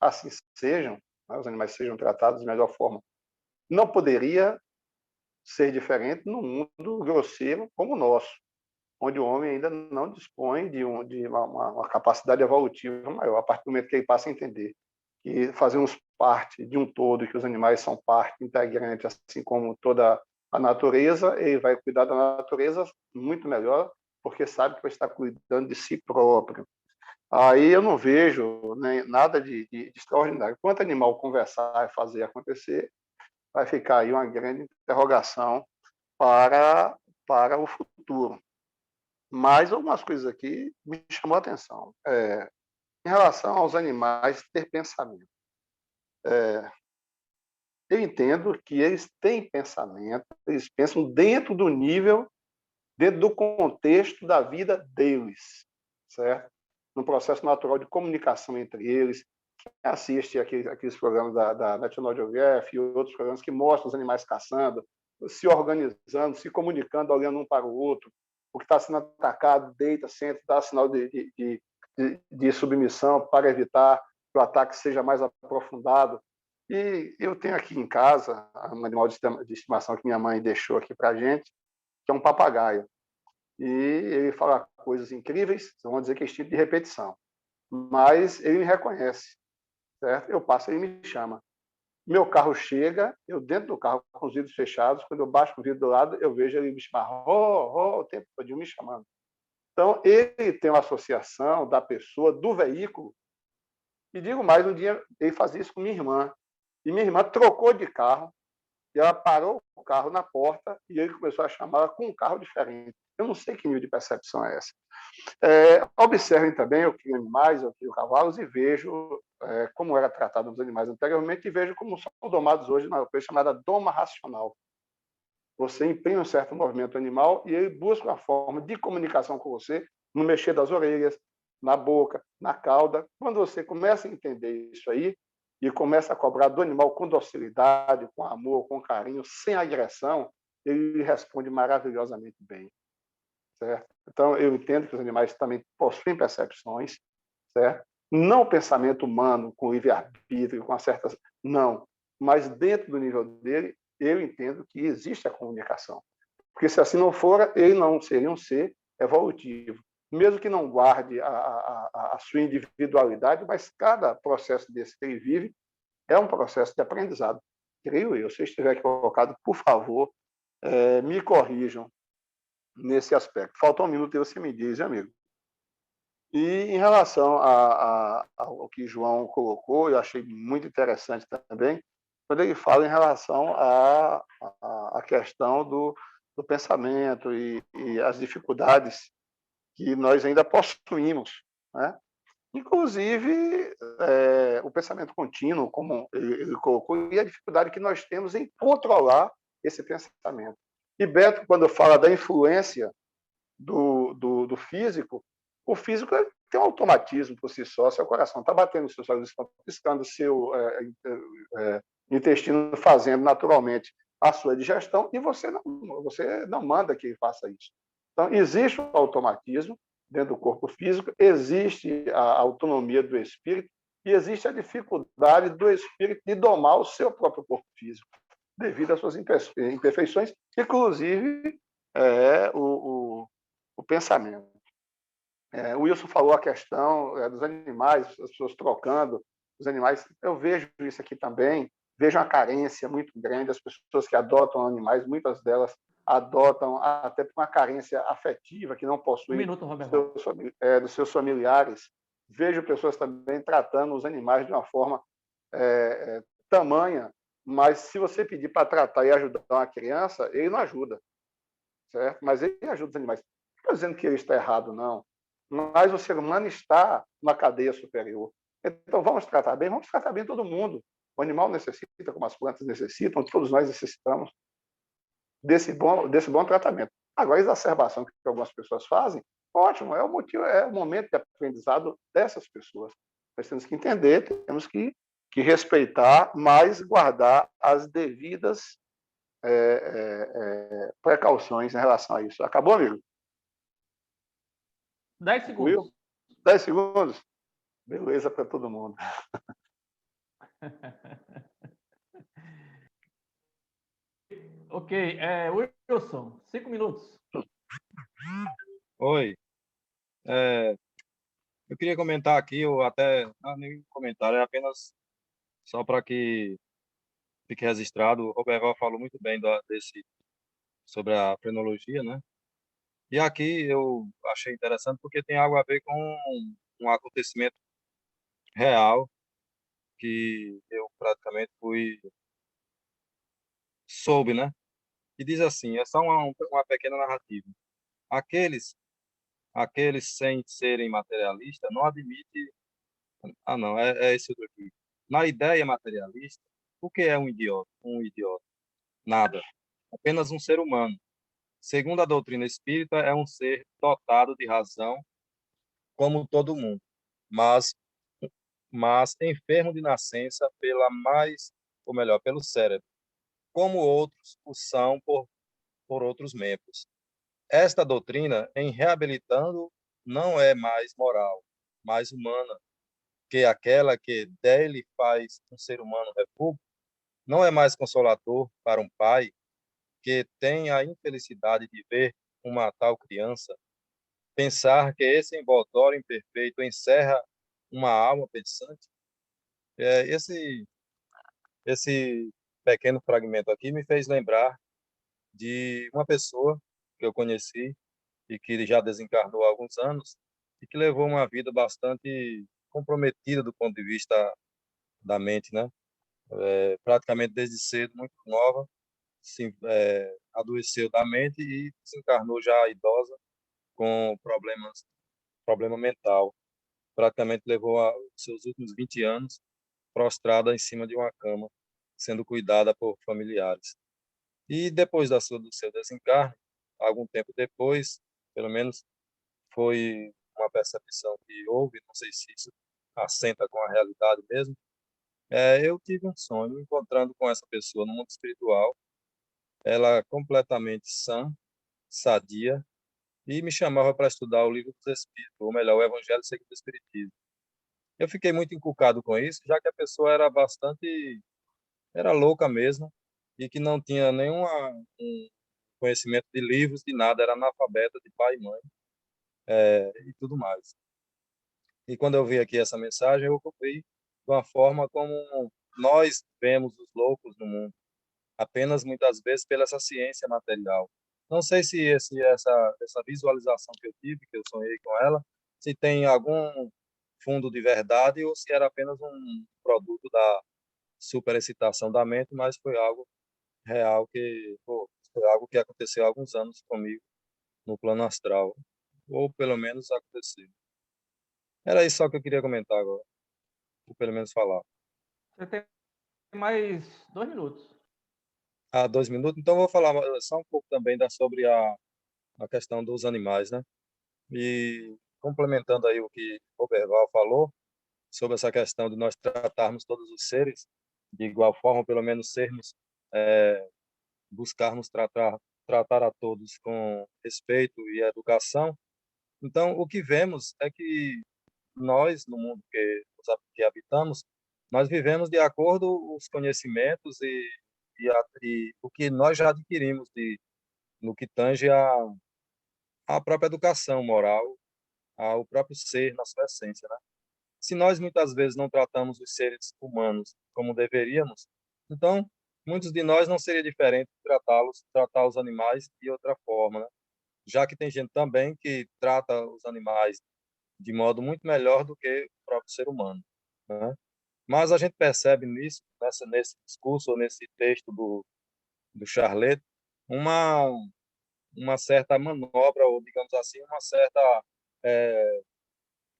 assim sejam, né? Os animais sejam tratados da melhor forma. Não poderia ser diferente no mundo grosseiro como o nosso. onde o homem ainda não dispõe de uma capacidade evolutiva maior, a partir do momento que ele passa a entender que fazemos parte de um todo, que os animais são parte integrante, assim como toda a natureza, ele vai cuidar da natureza muito melhor, porque sabe que vai estar cuidando de si próprio. Aí eu não vejo nada de extraordinário. Quanto animal conversar e fazer acontecer, vai ficar aí uma grande interrogação para o futuro. Mas algumas coisas aqui me chamou a atenção. Em relação aos animais ter pensamento. Eu entendo que eles têm pensamento, eles pensam dentro do nível, dentro do contexto da vida deles, certo? No processo natural de comunicação entre eles. Quem assiste aqueles programas da National Geographic e outros programas que mostram os animais caçando, se organizando, se comunicando, olhando um para o outro, o que está sendo atacado, deita, senta, dá sinal de submissão para evitar que o ataque seja mais aprofundado. E eu tenho aqui em casa um animal de estimação que minha mãe deixou aqui para a gente, que é um papagaio. E ele fala coisas incríveis, vamos dizer que é instinto de repetição. Mas ele me reconhece, certo? Eu passo, ele me chama. Meu carro chega, eu dentro do carro com os vidros fechados, quando eu baixo o vidro do lado, eu vejo ele me chamar, o tempo todo me chamando. Então, ele tem uma associação da pessoa, do veículo, e digo mais, um dia ele fazia isso com minha irmã, e minha irmã trocou de carro, e ela parou o carro na porta, e ele começou a chamá-la com um carro diferente. Eu não sei que nível de percepção é essa. Observem também, eu crio animais, eu crio cavalos, e vejo como era tratado os animais anteriormente, e vejo como são domados hoje na coisa chamada doma racional. Você imprime um certo movimento animal e ele busca uma forma de comunicação com você, no mexer das orelhas, na boca, na cauda. Quando você começa a entender isso aí e começa a cobrar do animal com docilidade, com amor, com carinho, sem agressão, ele responde maravilhosamente bem, certo? Então, eu entendo que os animais também possuem percepções, certo? Não o pensamento humano com livre-arbítrio, com certas... Não. Mas dentro do nível dele, eu entendo que existe a comunicação. Porque se assim não for, ele não seria um ser evolutivo. Mesmo que não guarde a sua individualidade, mas cada processo desse que ele vive é um processo de aprendizado. Creio eu. Se eu estiver equivocado, por favor, me corrijam nesse aspecto. Falta um minuto e você me diz, amigo. E em relação ao que João colocou, eu achei muito interessante também, quando ele fala em relação à questão do pensamento e as dificuldades que nós ainda possuímos, né? Inclusive, o pensamento contínuo, como ele colocou, e a dificuldade que nós temos em controlar esse pensamento. E Beto, quando fala da influência do físico, o físico tem um automatismo por si só, seu coração está batendo, seus olhos estão piscando, seu intestino fazendo naturalmente a sua digestão, e você não manda que ele faça isso. Então, existe o automatismo dentro do corpo físico, existe a autonomia do espírito, e existe a dificuldade do espírito de domar o seu próprio corpo físico, devido às suas imperfeições, inclusive o pensamento. O Wilson falou a questão dos animais, as pessoas trocando os animais. Eu vejo isso aqui também, vejo uma carência muito grande. As pessoas que adotam animais, muitas delas adotam até por uma carência afetiva, que não possuem dos seus familiares. Vejo pessoas também tratando os animais de uma forma tamanha, mas se você pedir para tratar e ajudar uma criança, ele não ajuda, certo? Mas ele ajuda os animais. Não estou dizendo que ele está errado, não. Mas o ser humano está numa cadeia superior. Então, vamos tratar bem todo mundo. O animal necessita, como as plantas necessitam, todos nós necessitamos desse bom tratamento. Agora, a exacerbação que algumas pessoas fazem, ótimo, é o momento de aprendizado dessas pessoas. Nós temos que entender, temos que respeitar, mas guardar as devidas precauções em relação a isso. Acabou, amigo? 10 segundos. 10 segundos? Beleza para todo mundo. Ok. Wilson, 5 minutos. Oi. É, eu queria comentar aqui, ou até, nem comentário, é apenas só para que fique registrado. O Roberval falou muito bem sobre a frenologia, né? E aqui eu achei interessante porque tem algo a ver com um acontecimento real que eu praticamente soube, né? E diz assim, é só uma pequena narrativa. Aqueles, aqueles sem serem materialistas não admitem. Ah, não, é esse outro aqui. Na ideia materialista, o que é um idiota? Um idiota? Nada. Apenas um ser humano. Segundo a doutrina espírita, é um ser dotado de razão, como todo mundo, mas, mas enfermo de nascença ou melhor, pelo cérebro, como outros o são por outros membros. Esta doutrina, em reabilitando, não é mais moral, mais humana, que aquela que dele faz um ser humano repúblico, não é mais consolador para um pai que tem a infelicidade de ver uma tal criança, pensar que esse envoltório imperfeito encerra uma alma pensante. Esse pequeno fragmento aqui me fez lembrar de uma pessoa que eu conheci e que já desencarnou há alguns anos e que levou uma vida bastante comprometida do ponto de vista da mente, né? Praticamente desde cedo, muito nova, adoeceu da mente e desencarnou já idosa com problema mental. Praticamente levou os seus últimos 20 anos prostrada em cima de uma cama, sendo cuidada por familiares. E depois do seu desencarne, algum tempo depois, pelo menos foi uma percepção que houve, não sei se isso assenta com a realidade mesmo, eu tive um sonho encontrando com essa pessoa no mundo espiritual, ela completamente sã, sadia, e me chamava para estudar o livro dos Espíritos, ou melhor, o Evangelho segundo o Espiritismo. Eu fiquei muito encucado com isso, já que a pessoa era louca mesmo, e que não tinha um conhecimento de livros, de nada, era analfabeta de pai e mãe, e tudo mais. E quando eu vi aqui essa mensagem, eu vi de uma forma como nós vemos os loucos no mundo, apenas muitas vezes pela essa ciência material. Não sei se essa visualização que eu tive, que eu sonhei com ela, se tem algum fundo de verdade ou se era apenas um produto da superexcitação da mente, mas foi algo real foi algo que aconteceu há alguns anos comigo no plano astral, ou pelo menos aconteceu. Era isso só que eu queria comentar agora, ou pelo menos falar. Você tem mais 2 minutos. 2 minutos, então eu vou falar só um pouco também sobre a questão dos animais, né? E complementando aí o que o Roberval falou sobre essa questão de nós tratarmos todos os seres de igual forma, pelo menos buscarmos tratar a todos com respeito e educação. Então, o que vemos é que nós, no mundo que habitamos, nós vivemos de acordo com os conhecimentos e o que nós já adquirimos no que tange a própria educação moral, ao próprio ser, na sua essência, né? Se nós muitas vezes não tratamos os seres humanos como deveríamos, então muitos de nós não seria diferente de tratar os animais de outra forma, né? Já que tem gente também que trata os animais de modo muito melhor do que o próprio ser humano, né? Mas a gente percebe nesse discurso, ou nesse texto do Charlet, uma, uma certa manobra, ou digamos assim, uma certa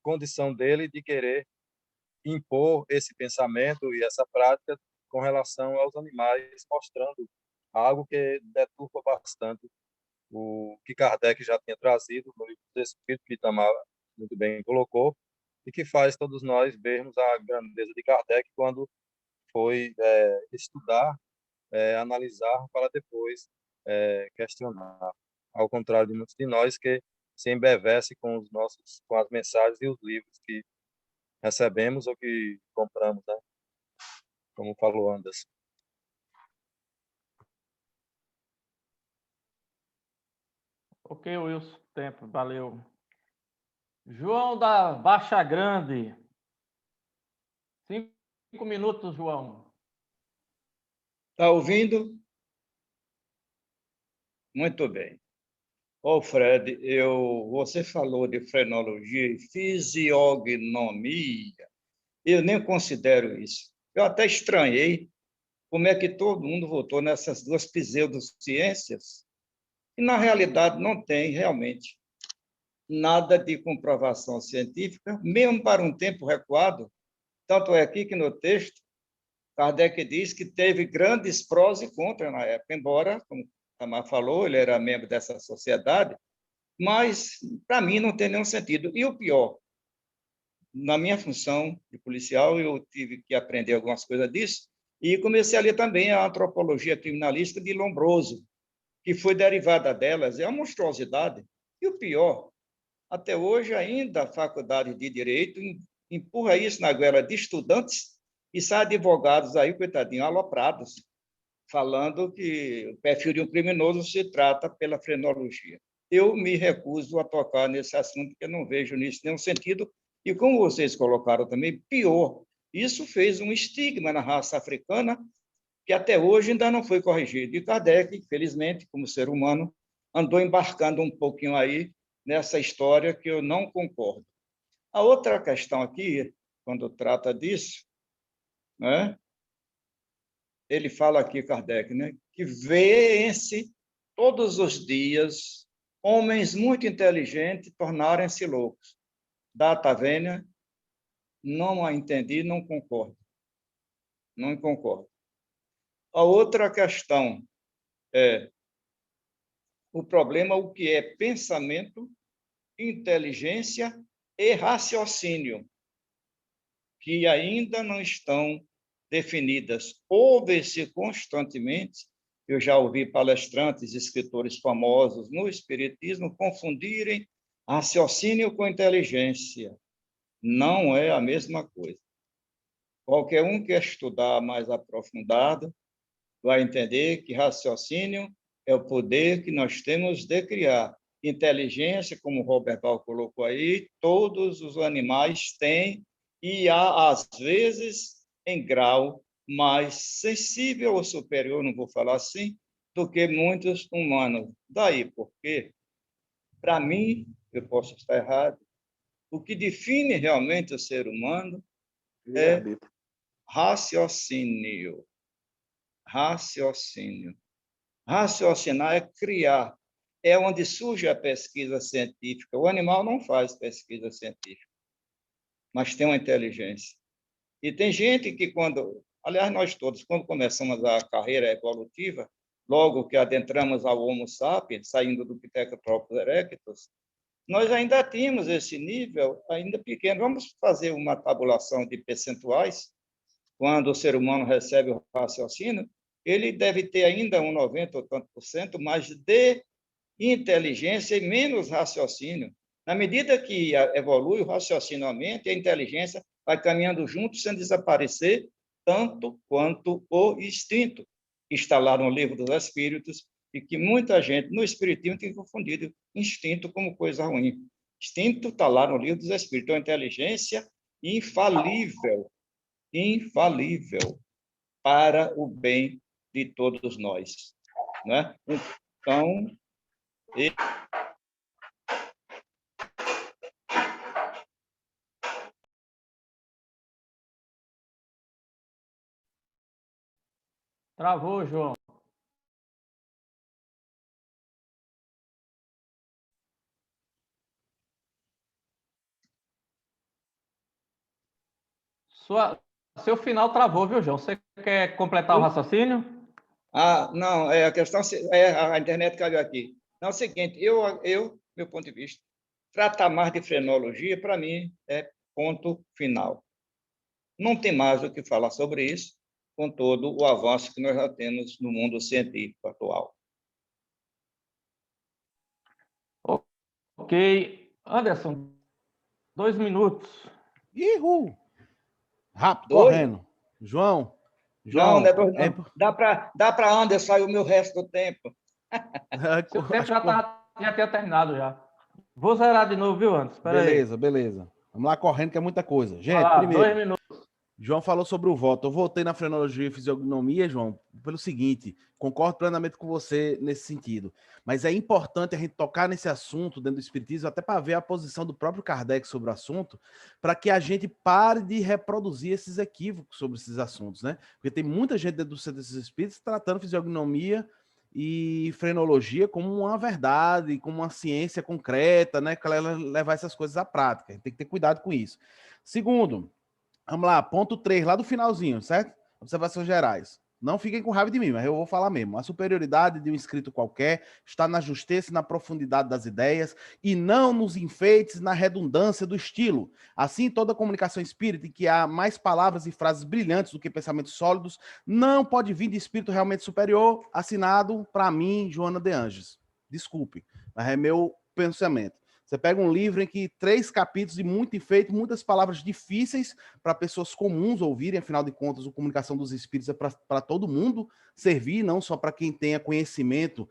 condição dele de querer impor esse pensamento e essa prática com relação aos animais, mostrando algo que deturpa bastante o que Kardec já tinha trazido no livro do Espírito, que Itamar muito bem colocou, e que faz todos nós vermos a grandeza de Kardec quando foi estudar, analisar, para depois questionar. Ao contrário de muitos de nós que se embevece com as mensagens e os livros que recebemos ou que compramos, né? Como falou Anderson. Ok, Wilson. tempo, valeu. João da Baixa Grande. 5 minutos, João. Está ouvindo? Muito bem. Ô, Fred, você falou de frenologia e fisiognomia. Eu nem considero isso. Eu até estranhei como é que todo mundo votou nessas duas pseudociências, e, na realidade, não tem realmente nada de comprovação científica, mesmo para um tempo recuado. Tanto é aqui que no texto, Kardec diz que teve grandes prós e contras na época, embora, como o Tamar falou, ele era membro dessa sociedade, mas, para mim, não tem nenhum sentido. E o pior, na minha função de policial, eu tive que aprender algumas coisas disso, e comecei a ler também a antropologia criminalística de Lombroso, que foi derivada delas, é uma monstruosidade. E o pior, até hoje ainda a Faculdade de Direito empurra isso na goela de estudantes e sai advogados aí, coitadinho, aloprados, falando que o perfil de um criminoso se trata pela frenologia. Eu me recuso a tocar nesse assunto, porque eu não vejo nisso nenhum sentido. E como vocês colocaram também, pior, isso fez um estigma na raça africana que até hoje ainda não foi corrigido. E Kardec, infelizmente, como ser humano, andou embarcando um pouquinho aí nessa história que eu não concordo. A outra questão aqui, quando trata disso, né, ele fala aqui, Kardec, né, que vê-se todos os dias homens muito inteligentes tornarem-se loucos. Data vênia, não a entendi, não concordo. Não concordo. A outra questão é o problema, o que é pensamento, inteligência e raciocínio, que ainda não estão definidas. Ouve-se constantemente, eu já ouvi palestrantes, escritores famosos no espiritismo confundirem raciocínio com inteligência. Não é a mesma coisa. Qualquer um que estudar mais aprofundado vai entender que raciocínio é o poder que nós temos de criar. Inteligência, como o Robert Val colocou aí, todos os animais têm, e há, às vezes, em grau mais sensível ou superior, não vou falar assim, do que muitos humanos. Daí porque, para mim, eu posso estar errado, o que define realmente o ser humano é raciocínio. Raciocínio. Raciocinar é criar. É onde surge a pesquisa científica. O animal não faz pesquisa científica, mas tem uma inteligência. E tem gente que aliás, nós todos, quando começamos a carreira evolutiva, logo que adentramos ao Homo sapiens, saindo do Pithecanthropus erectus, nós ainda tínhamos esse nível ainda pequeno. Vamos fazer uma tabulação de percentuais. Quando o ser humano recebe o raciocínio, ele deve ter ainda 90 ou tanto por cento mais de inteligência e menos raciocínio. Na medida que evolui o raciocínio aumenta, a inteligência vai caminhando junto, sem desaparecer, tanto quanto o instinto, que está lá no Livro dos Espíritos, e que muita gente no Espiritismo tem confundido instinto como coisa ruim. Instinto está lá no Livro dos Espíritos, então, a inteligência infalível para o bem de todos nós, né? Então, Travou, João. Seu final travou, viu, João? Você quer completar o raciocínio? Não, a questão é a internet caiu aqui. Não, é o seguinte, meu ponto de vista, tratar mais de frenologia, para mim, é ponto final. Não tem mais o que falar sobre isso, com todo o avanço que nós já temos no mundo científico atual. Ok. Anderson, 2 minutos. Ihu! Rápido, 2? correndo. João. Não, não é 2, não. Dá para Anderson aí o meu resto do tempo. Seu tempo já tinha terminado já. Vou zerar de novo, viu, Anderson? Espera aí. Beleza. Vamos lá correndo, que é muita coisa. Gente, Ah, primeiro, 2 minutos. João falou sobre o voto. Eu voltei na frenologia e fisiognomia, João, pelo seguinte, concordo plenamente com você nesse sentido, mas é importante a gente tocar nesse assunto dentro do espiritismo, até para ver a posição do próprio Kardec sobre o assunto, para que a gente pare de reproduzir esses equívocos sobre esses assuntos, né? Porque tem muita gente dentro do centro desses espíritos tratando fisiognomia e frenologia como uma verdade, como uma ciência concreta, né? Que ela levar essas coisas à prática. A gente tem que ter cuidado com isso. Segundo, vamos lá, ponto 3, lá do finalzinho, certo? Observações gerais. Não fiquem com raiva de mim, mas eu vou falar mesmo. A superioridade de um escrito qualquer está na justeza e na profundidade das ideias e não nos enfeites, na redundância do estilo. Assim, toda comunicação espírita em que há mais palavras e frases brilhantes do que pensamentos sólidos não pode vir de espírito realmente superior, assinado para mim, Joana de Anjos. Desculpe, mas é meu pensamento. Você pega um livro em que 3 capítulos de muito enfeite, muitas palavras difíceis para pessoas comuns ouvirem, afinal de contas, a comunicação dos espíritos é para todo mundo servir, não só para quem tenha conhecimento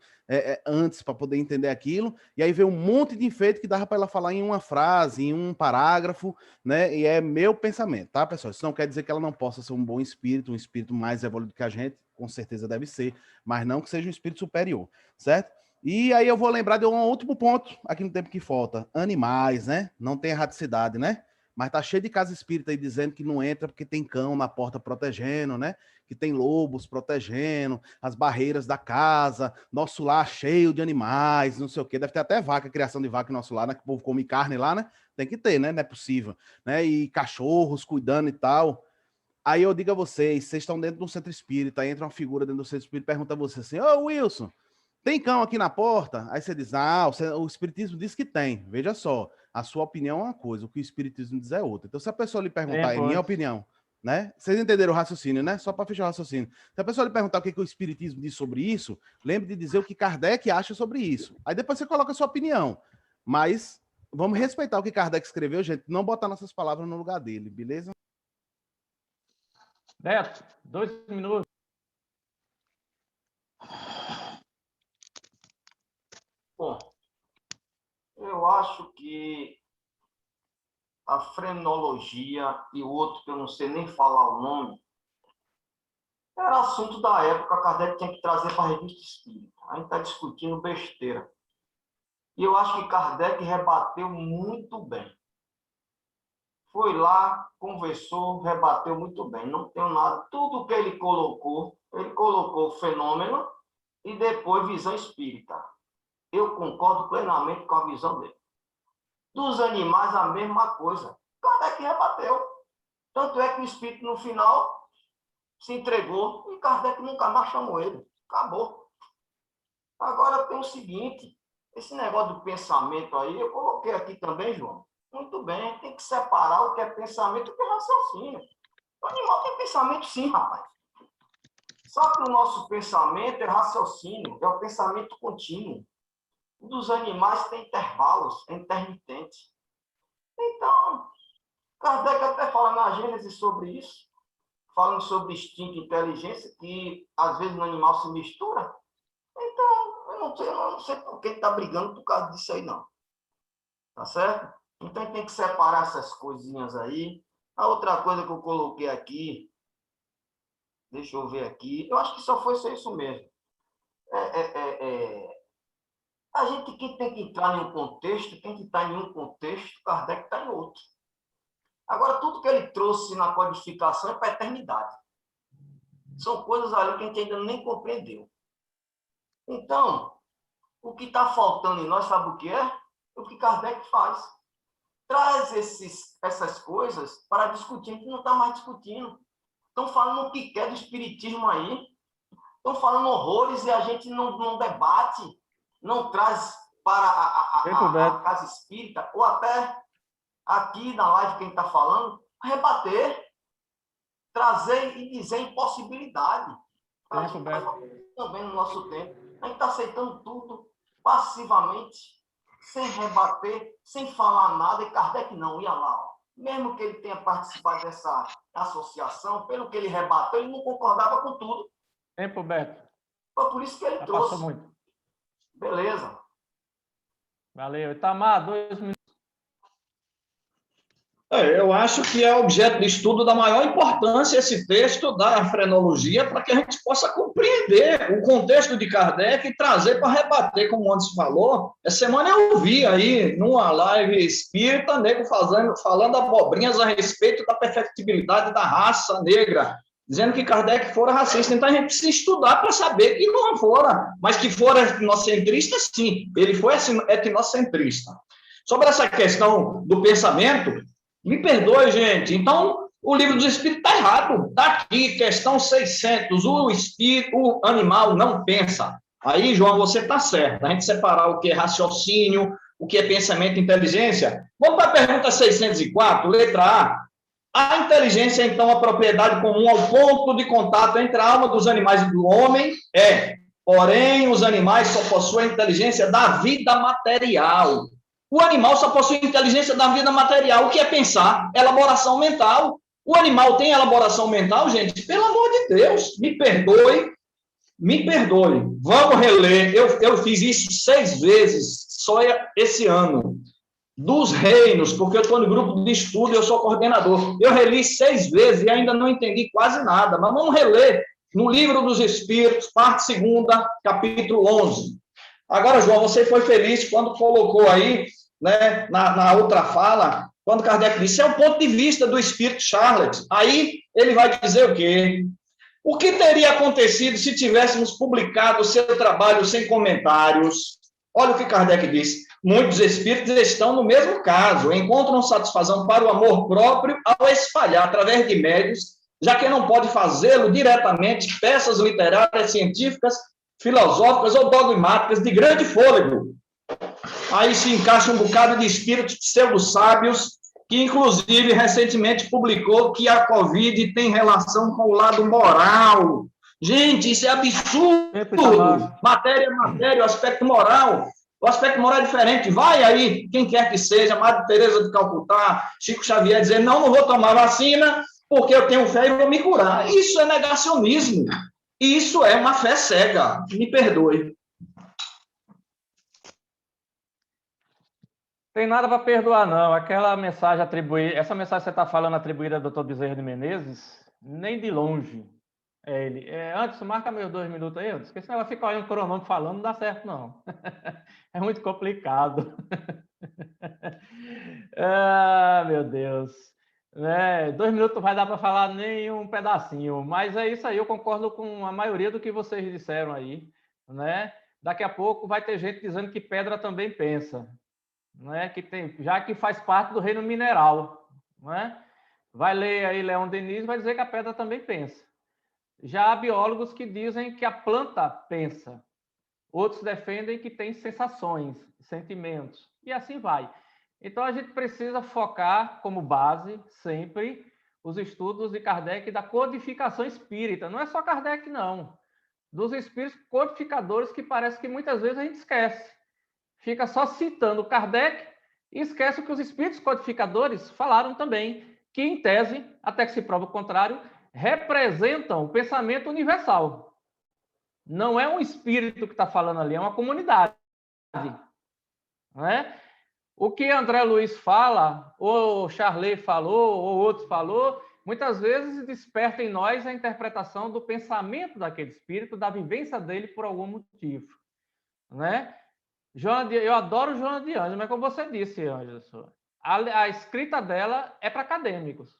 antes para poder entender aquilo. E aí vem um monte de enfeite que dava para ela falar em uma frase, em um parágrafo, né? E é meu pensamento, tá, pessoal? Isso não quer dizer que ela não possa ser um bom espírito, um espírito mais evoluído que a gente, com certeza deve ser, mas não que seja um espírito superior, certo? E aí eu vou lembrar de um último ponto aqui no tempo que falta. Animais, né? Não tem erradicidade, né? Mas tá cheio de casa espírita aí dizendo que não entra porque tem cão na porta protegendo, né? Que tem lobos protegendo, as barreiras da casa, nosso lar cheio de animais, não sei o quê. Deve ter até vaca, criação de vaca no nosso lar, né? Que o povo come carne lá, né? Tem que ter, né? Não é possível. Né? E cachorros cuidando e tal. Aí eu digo a vocês estão dentro de um centro espírita, entra uma figura dentro do centro espírita e pergunta a você assim, ô Wilson, tem cão aqui na porta? Aí você diz, o Espiritismo diz que tem. Veja só, a sua opinião é uma coisa, o que o Espiritismo diz é outra. Então, se a pessoa lhe perguntar, é minha opinião, né? Vocês entenderam o raciocínio, né? Só para fechar o raciocínio. Se a pessoa lhe perguntar o que o Espiritismo diz sobre isso, lembre de dizer o que Kardec acha sobre isso. Aí depois você coloca a sua opinião. Mas vamos respeitar o que Kardec escreveu, gente, não botar nossas palavras no lugar dele, beleza? Beto, 2 minutos. Bom, eu acho que a frenologia e o outro que eu não sei nem falar o nome, era assunto da época, Kardec tinha que trazer para a revista espírita. A gente está discutindo besteira. E eu acho que Kardec rebateu muito bem. Foi lá, conversou, rebateu muito bem. Não tenho nada. Tudo que ele colocou fenômeno e depois visão espírita. Eu concordo plenamente com a visão dele. Dos animais, a mesma coisa. Kardec rebateu. Tanto é que o espírito, no final, se entregou e Kardec nunca mais chamou ele. Acabou. Agora tem o seguinte, esse negócio do pensamento aí, eu coloquei aqui também, João. Muito bem, tem que separar o que é pensamento e o que é raciocínio. O animal tem pensamento sim, rapaz. Só que o nosso pensamento é raciocínio, é o pensamento contínuo. O dos animais tem intervalos, é intermitente. Então, Kardec até fala na Gênese sobre isso, falando sobre instinto e inteligência, que às vezes no animal se mistura. Então, eu não sei por que está brigando por causa disso aí, não. Tá certo? Então, tem que separar essas coisinhas aí. A outra coisa que eu coloquei aqui, deixa eu ver aqui, eu acho que só foi isso mesmo. A gente que tem que entrar em um contexto, tem que estar em um contexto, Kardec está em outro. Agora, tudo que ele trouxe na codificação é para a eternidade. São coisas ali que a gente ainda nem compreendeu. Então, o que está faltando em nós, sabe o que é? O que Kardec faz. Traz essas coisas para discutir. A gente não está mais discutindo. Estão falando o que quer do espiritismo aí. Estão falando horrores e a gente não debate, não traz para a casa espírita, ou até aqui na live quem está falando, rebater, trazer e dizer impossibilidade. Também no nosso tempo. A gente está aceitando tudo passivamente, sem rebater, sem falar nada, e Kardec não ia lá. Ó. Mesmo que ele tenha participado dessa associação, pelo que ele rebateu, ele não concordava com tudo. Tempo, Beto. Foi por isso que ele trouxe. Passou muito. Beleza. Valeu. Itamar, 2 minutos. Eu acho que é objeto de estudo da maior importância esse texto da frenologia para que a gente possa compreender o contexto de Kardec e trazer para rebater, como antes falou. Essa semana eu vi aí, numa live espírita, nego falando abobrinhas a respeito da perfectibilidade da raça negra, dizendo que Kardec fora racista. Então a gente precisa estudar para saber que não fora, mas que fora etnocentrista, sim. Ele foi etnocentrista. Sobre essa questão do pensamento, me perdoe, gente. Então, o livro dos espíritos está errado. Está aqui, questão 600. O animal não pensa. Aí, João, você está certo. A gente separar o que é raciocínio, o que é pensamento e inteligência. Vamos para a pergunta 604, letra A. A inteligência, então, a propriedade comum ao ponto de contato entre a alma dos animais e do homem é. Porém, os animais só possuem a inteligência da vida material. O animal só possui inteligência da vida material. O que é pensar? Elaboração mental. O animal tem elaboração mental, gente? Pelo amor de Deus, me perdoe. Vamos reler. Eu fiz isso 6 vezes, só esse ano. Dos reinos, porque eu estou no grupo de estudo e eu sou coordenador. Eu reli 6 vezes e ainda não entendi quase nada. Mas vamos reler no Livro dos Espíritos, parte 2ª, capítulo 11. Agora, João, você foi feliz quando colocou aí, né, na outra fala, quando Kardec disse, é o ponto de vista do espírito Charlotte. Aí ele vai dizer o quê? O que teria acontecido se tivéssemos publicado o seu trabalho sem comentários? Olha o que Kardec disse. Muitos espíritos estão no mesmo caso, encontram satisfação para o amor próprio ao espalhar, através de médios, já que não pode fazê-lo diretamente, peças literárias, científicas, filosóficas ou dogmáticas de grande fôlego. Aí se encaixa um bocado de espíritos pseudo-sábios, que inclusive recentemente publicou que a Covid tem relação com o lado moral. Gente, isso é absurdo! Matéria é matéria, o aspecto moral. O aspecto moral é diferente. Vai aí, quem quer que seja, Madre Teresa de Calcutá, Chico Xavier, dizer, não vou tomar vacina porque eu tenho fé e vou me curar. Isso é negacionismo. Isso é uma fé cega. Me perdoe. Tem nada para perdoar, não. Aquela mensagem atribuída, essa mensagem que você está falando atribuída ao Dr. Bezerra de Menezes, nem de longe é ele. Antes, marca meus 2 minutos aí, porque senão ela fica olhando o cronômetro falando, não dá certo, não. É muito complicado. Ah, meu Deus. 2 minutos não vai dar para falar nem um pedacinho, mas é isso aí, eu concordo com a maioria do que vocês disseram aí, né? Daqui a pouco vai ter gente dizendo que pedra também pensa. Né, já que faz parte do reino mineral. Né? Vai ler aí Leon Denis, vai dizer que a pedra também pensa. Já há biólogos que dizem que a planta pensa. Outros defendem que tem sensações, sentimentos, e assim vai. Então, a gente precisa focar como base, sempre, os estudos de Kardec e da codificação espírita. Não é só Kardec, não. Dos espíritos codificadores que parece que muitas vezes a gente esquece. Fica só citando Kardec e esquece o que os espíritos codificadores falaram também, que, em tese, até que se prova o contrário, representam o pensamento universal. Não é um espírito que está falando ali, é uma comunidade. Né? O que André Luiz fala, ou Charlet falou, ou outros falou, muitas vezes desperta em nós a interpretação do pensamento daquele espírito, da vivência dele por algum motivo. Né? Eu adoro Joana de Ângeles, mas como você disse, Ângeles, a escrita dela é para acadêmicos,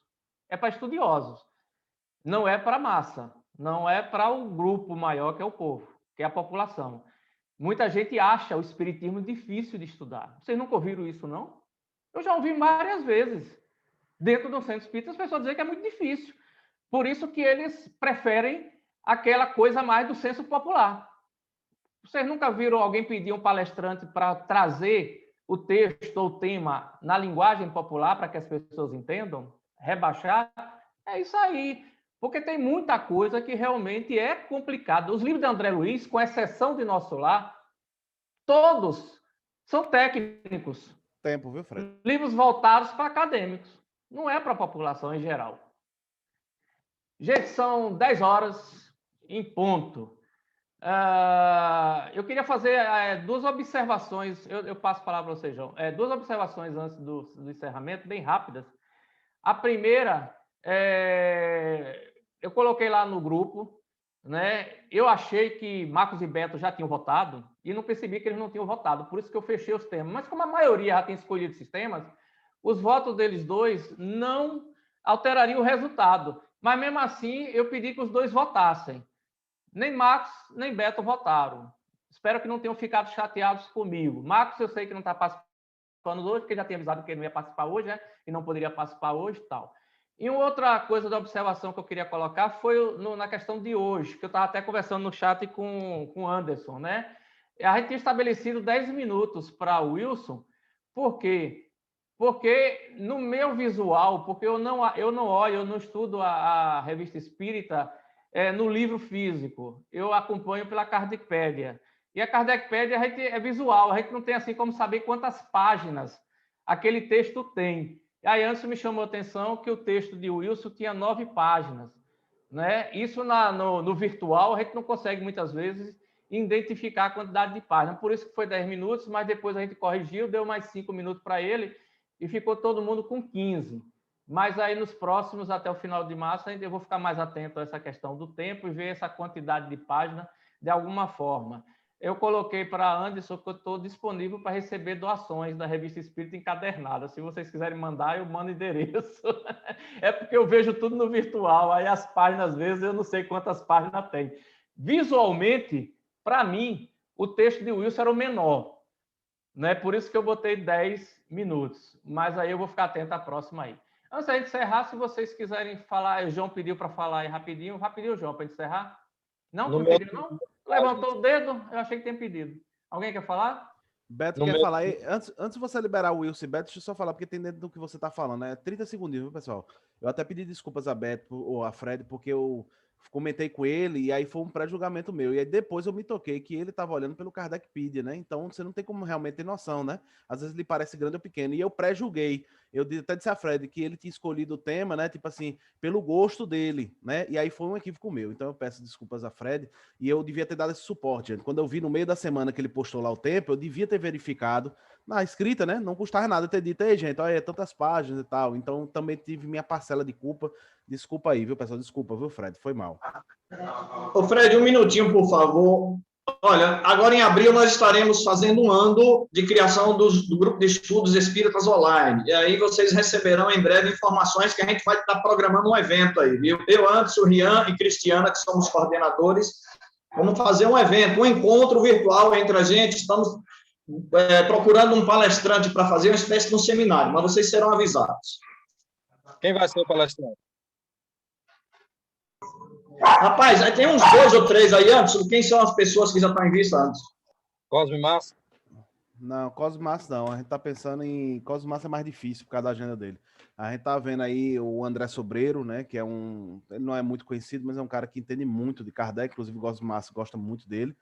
é para estudiosos, não é para massa, não é para o grupo maior que é o povo, que é a população. Muita gente acha o espiritismo difícil de estudar. Vocês nunca ouviram isso, não? Eu já ouvi várias vezes, dentro do centro espírita, as pessoas dizem que é muito difícil. Por isso que eles preferem aquela coisa mais do senso popular. Vocês nunca viram alguém pedir um palestrante para trazer o texto ou o tema na linguagem popular para que as pessoas entendam? Rebaixar? É isso aí. Porque tem muita coisa que realmente é complicada. Os livros de André Luiz, com exceção de Nosso Lar, todos são técnicos. Tempo, viu, Fred? Livros voltados para acadêmicos. Não é para a população em geral. Gente, são 10 horas em ponto. Eu queria fazer duas observações. Eu passo a palavra para você, João. Duas observações antes do encerramento, bem rápidas. A primeira, eu coloquei lá no grupo, né? Eu achei que Marcos e Beto já tinham votado e não percebi que eles não tinham votado, por isso que eu fechei os temas. Mas como a maioria já tem escolhido esses temas, os votos deles dois não alterariam o resultado. Mas mesmo assim, eu pedi que os dois votassem. Nem Marcos, nem Beto votaram. Espero que não tenham ficado chateados comigo. Marcos, eu sei que não está participando hoje, porque já tinha avisado que ele não ia participar hoje, né? E não poderia participar hoje e tal. E uma outra coisa da observação que eu queria colocar foi na questão de hoje, que eu estava até conversando no chat com o Anderson, né? A gente tinha estabelecido 10 minutos para o Wilson, por quê? Porque no meu visual, porque eu não olho, eu não estudo a revista espírita no livro físico, eu acompanho pela Kardecpédia. E a Kardecpédia é visual, a gente não tem assim como saber quantas páginas aquele texto tem. E aí antes me chamou a atenção que o texto de Wilson tinha 9 páginas. Né? Isso no virtual a gente não consegue muitas vezes identificar a quantidade de páginas. Por isso que foi 10 minutos, mas depois a gente corrigiu, deu mais 5 minutos para ele e ficou todo mundo com 15. Mas aí nos próximos, até o final de março, eu vou ficar mais atento a essa questão do tempo e ver essa quantidade de páginas de alguma forma. Eu coloquei para Anderson que eu estou disponível para receber doações da Revista Espírita encadernada. Se vocês quiserem mandar, eu mando endereço. É porque eu vejo tudo no virtual, aí as páginas, às vezes, eu não sei quantas páginas tem. Visualmente, para mim, o texto de Wilson era o menor. Né? Por isso que eu botei 10 minutos. Mas aí eu vou ficar atento à próxima aí. Antes da gente encerrar, se vocês quiserem falar, o João pediu para falar aí rapidinho, João, para encerrar. Não? Não pediu, não? Levantou o dedo? Eu achei que tinha pedido. Alguém quer falar? Beto quer falar aí. Antes de você liberar o Wilson e Beto, deixa eu só falar, porque tem dentro do que você está falando, né? 30 segundinhos, viu, pessoal? Eu até pedi desculpas a Beto ou a Fred, porque eu comentei com ele e aí foi um pré-julgamento meu. E aí depois eu me toquei que ele estava olhando pelo Kardecpedia, né? Então você não tem como realmente ter noção, né? Às vezes ele parece grande ou pequeno. E eu pré-julguei. Eu até disse a Fred que ele tinha escolhido o tema, né? Tipo assim, pelo gosto dele, né? E aí foi um equívoco meu. Então eu peço desculpas a Fred e eu devia ter dado esse suporte, gente. Quando eu vi no meio da semana que ele postou lá o tempo, eu devia ter verificado na escrita, né? Não custava nada ter dito, ei, gente, olha, tantas páginas e tal. Então também tive minha parcela de culpa. Desculpa aí, viu, pessoal? Desculpa, viu, Fred? Foi mal. Ô, Fred, um minutinho, por favor. Olha, agora em abril nós estaremos fazendo um ano de criação do grupo de estudos espíritas online. E aí vocês receberão em breve informações que a gente vai estar programando um evento aí, viu? Eu, Anderson, Rian e Cristiana, que somos coordenadores, vamos fazer um evento, um encontro virtual entre a gente. Estamos procurando um palestrante para fazer uma espécie de um seminário, mas vocês serão avisados. Quem vai ser o palestrante? Rapaz, aí tem uns 2 ou 3 aí, Anderson. Quem são as pessoas que já estão em vista antes? Cosme Massa? Não, Cosme Massa não. A gente tá pensando em... Cosme Massa é mais difícil por causa da agenda dele. A gente tá vendo aí o André Sobreiro, né? Que é ele não é muito conhecido, mas é um cara que entende muito de Kardec. Inclusive, Cosme Massa gosta muito dele.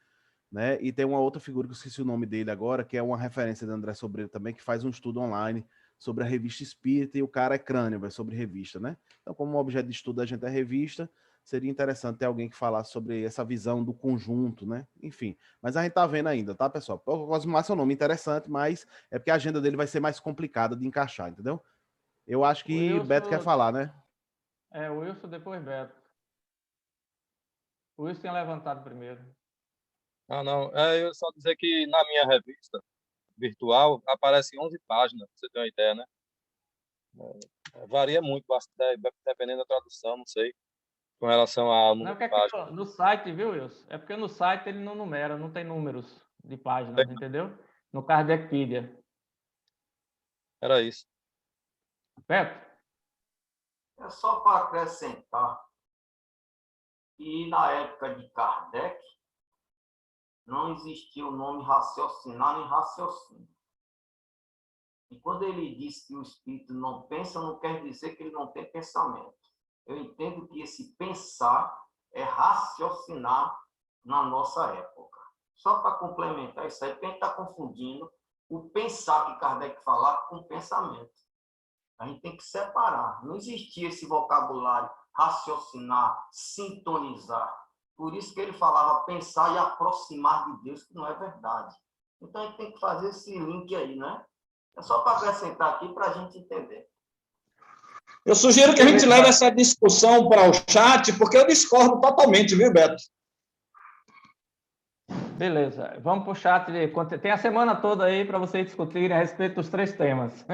Né? E tem uma outra figura que eu esqueci o nome dele agora, que é uma referência de André Sobreiro também, que faz um estudo online sobre a revista Espírita, e o cara é crânio, é sobre revista, né? Então, como objeto de estudo da gente é revista, seria interessante ter alguém que falasse sobre essa visão do conjunto, né? Enfim, mas a gente tá vendo ainda, tá, pessoal? O Cosme Massa é um nome interessante, mas é porque a agenda dele vai ser mais complicada de encaixar, entendeu? Eu acho que Wilson, Beto quer falar, né? O Wilson, depois Beto. O Wilson tinha levantado primeiro. Ah, não. Eu só dizer que na minha revista virtual aparecem 11 páginas, pra você ter uma ideia, né? Varia muito, dependendo da tradução, não sei, com relação ao número de páginas. No site, viu, Wilson? É porque no site ele não numera, não tem números de páginas, entendeu? No Kardecpedia. Era isso. Beto? É só para acrescentar que na época de Kardec não existia o nome raciocinar nem raciocínio. E quando ele diz que o espírito não pensa, não quer dizer que ele não tem pensamento. Eu entendo que esse pensar é raciocinar na nossa época. Só para complementar isso aí, porque a gente está confundindo o pensar que Kardec falava com o pensamento. A gente tem que separar. Não existia esse vocabulário raciocinar, sintonizar. Por isso que ele falava pensar e aproximar de Deus, que não é verdade. Então, a gente tem que fazer esse link aí, né? É só para acrescentar aqui para a gente entender. Eu sugiro que a gente leve essa discussão para o chat, porque eu discordo totalmente, viu, Beto? Beleza, vamos para o chat. Tem a semana toda aí para vocês discutirem a respeito dos 3 temas.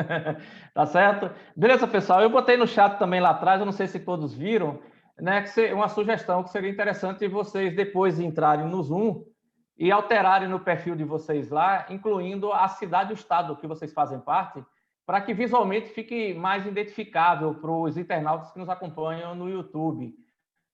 Tá certo? Beleza, pessoal? Eu botei no chat também lá atrás, eu não sei se todos viram, né? Uma sugestão que seria interessante vocês depois entrarem no Zoom e alterarem no perfil de vocês lá, incluindo a cidade e o estado que vocês fazem parte, para que visualmente fique mais identificável para os internautas que nos acompanham no YouTube.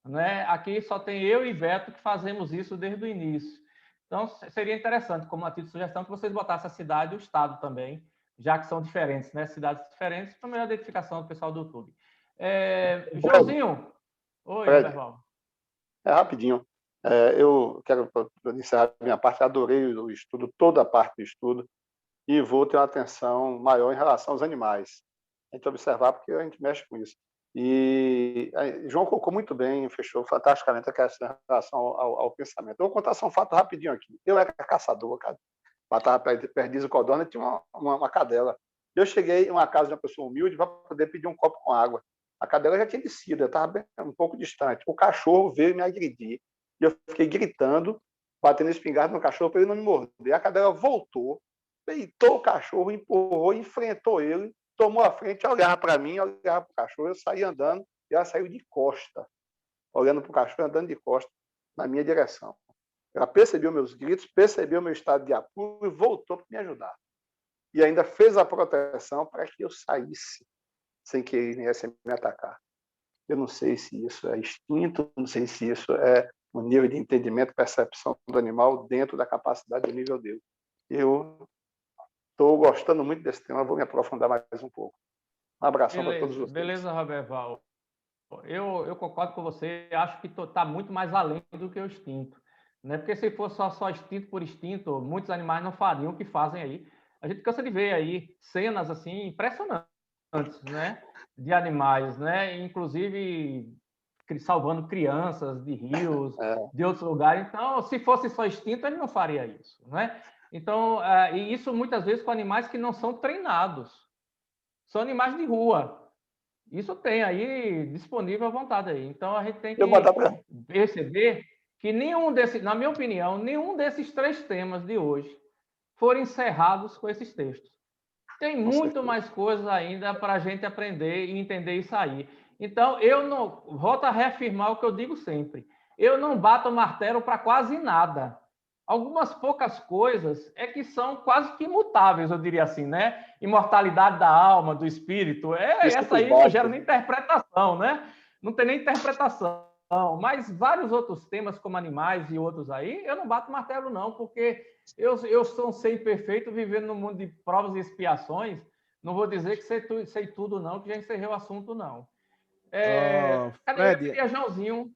Né? Aqui só tem eu e Beto que fazemos isso desde o início. Então, seria interessante, como a título de sugestão, que vocês botassem a cidade e o estado também, já que são diferentes, né? Cidades diferentes, para melhor identificação do pessoal do YouTube. Joãozinho. Oi, Roberval. Rapidinho. Eu quero encerrar a minha parte. Adorei o estudo, toda a parte do estudo, e vou ter uma atenção maior em relação aos animais. A gente observar, porque a gente mexe com isso. E João colocou muito bem, fechou fantasticamente a questão em relação ao pensamento. Eu vou contar só um fato rapidinho aqui. Eu era caçador, cara. Matava perdiz e codorna, e tinha uma cadela. Eu cheguei em uma casa de uma pessoa humilde para poder pedir um copo com água. A cadela já tinha descido, eu estava um pouco distante. O cachorro veio me agredir. E eu fiquei gritando, batendo espingarda no cachorro para ele não me morder. A cadela voltou, peitou o cachorro, empurrou, enfrentou ele, tomou a frente, olhava para mim, olhava para o cachorro, eu saí andando, e ela saiu de costa, olhando para o cachorro, andando de costa, na minha direção. Ela percebeu meus gritos, percebeu meu estado de apuro e voltou para me ajudar. E ainda fez a proteção para que eu saísse, sem que ele viesse me atacar. Eu não sei se isso é instinto, não sei se isso é um nível de entendimento, percepção do animal dentro da capacidade do nível dele. Eu estou gostando muito desse tema, vou me aprofundar mais um pouco. Um abração para todos vocês. Beleza, Roberval. Eu concordo com você, acho que está muito mais além do que o instinto. Né? Porque se fosse só instinto por instinto, muitos animais não fariam o que fazem aí. A gente cansa de ver aí cenas assim impressionantes, né? De animais, né? Inclusive salvando crianças de rios, de outros lugares. Então, se fosse só instinto, ele não faria isso, né? Então, e isso muitas vezes com animais que não são treinados. São animais de rua. Isso tem aí disponível à vontade aí. Então, a gente tem que perceber que nenhum desses, na minha opinião, nenhum desses 3 temas de hoje foram encerrados com esses textos. Tem muito mais coisas ainda para a gente aprender e entender isso aí. Então, eu não... Volto a reafirmar o que eu digo sempre. Eu não bato o martelo para quase nada. Algumas poucas coisas é que são quase que imutáveis, eu diria assim, né? Imortalidade da alma, do espírito. Essa aí não gera nem interpretação, né? Não tem nem interpretação. Mas vários outros temas, como animais e outros aí, eu não bato martelo, não, porque eu sou um ser imperfeito vivendo num mundo de provas e expiações. Não vou dizer que sei tudo, não, que já encerrei o assunto, não. Cadê? Eu queria Joãozinho.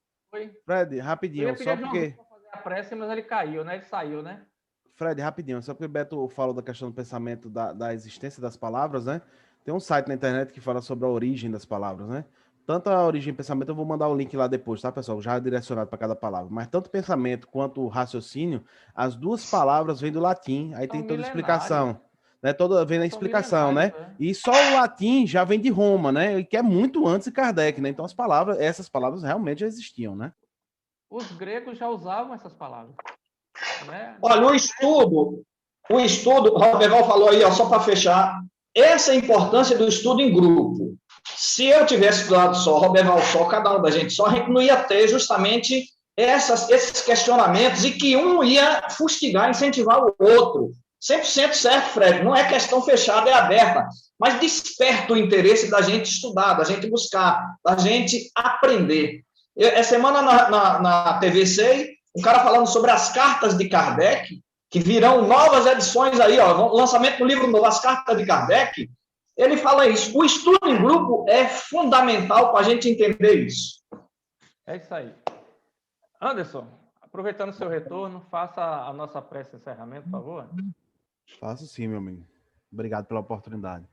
Fred, rapidinho, só porque... a prece, mas ele caiu, né? Ele saiu, né? Fred, rapidinho, só porque o Beto falou da questão do pensamento da existência das palavras, né? Tem um site na internet que fala sobre a origem das palavras, né? Tanto a origem e pensamento, eu vou mandar o link lá depois, tá, pessoal? Já direcionado para cada palavra. Mas tanto pensamento quanto raciocínio, as duas palavras vêm do latim, aí tem toda a explicação. Né? Vem a explicação, né? E só o latim já vem de Roma, né? E que é muito antes de Kardec, né? Então essas palavras realmente já existiam, né? Os gregos já usavam essas palavras. Né? Olha, o estudo, o Roberval falou aí, ó, só para fechar, essa é a importância do estudo em grupo. Se eu tivesse estudado só, Roberval só, cada um da gente só, a gente não ia ter justamente esses questionamentos e que um ia fustigar, incentivar o outro. 100% certo, Fred, não é questão fechada, é aberta, mas desperta o interesse da gente estudar, da gente buscar, da gente aprender. Essa semana na TVC, um cara falando sobre as cartas de Kardec, que virão novas edições aí, ó, lançamento do livro novo, As Cartas de Kardec, ele fala isso. O estudo em grupo é fundamental para a gente entender isso. É isso aí. Anderson, aproveitando o seu retorno, faça a nossa prece de encerramento, por favor. Faço sim, meu amigo. Obrigado pela oportunidade.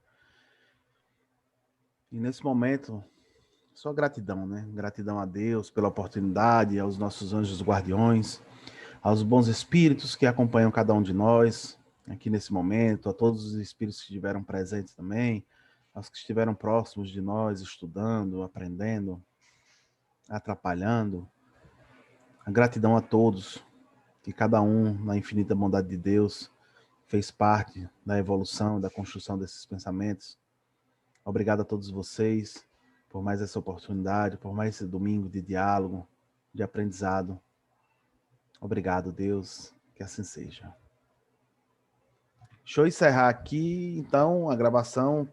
E nesse momento, Só gratidão, né? Gratidão a Deus pela oportunidade, aos nossos anjos guardiões, aos bons espíritos que acompanham cada um de nós aqui nesse momento, a todos os espíritos que estiveram presentes também, aos que estiveram próximos de nós, estudando, aprendendo, atrapalhando. A gratidão a todos, que cada um, na infinita bondade de Deus, fez parte da evolução, da construção desses pensamentos. Obrigado a todos vocês por mais essa oportunidade, por mais esse domingo de diálogo, de aprendizado. Obrigado, Deus, que assim seja. Deixa eu encerrar aqui, então, a gravação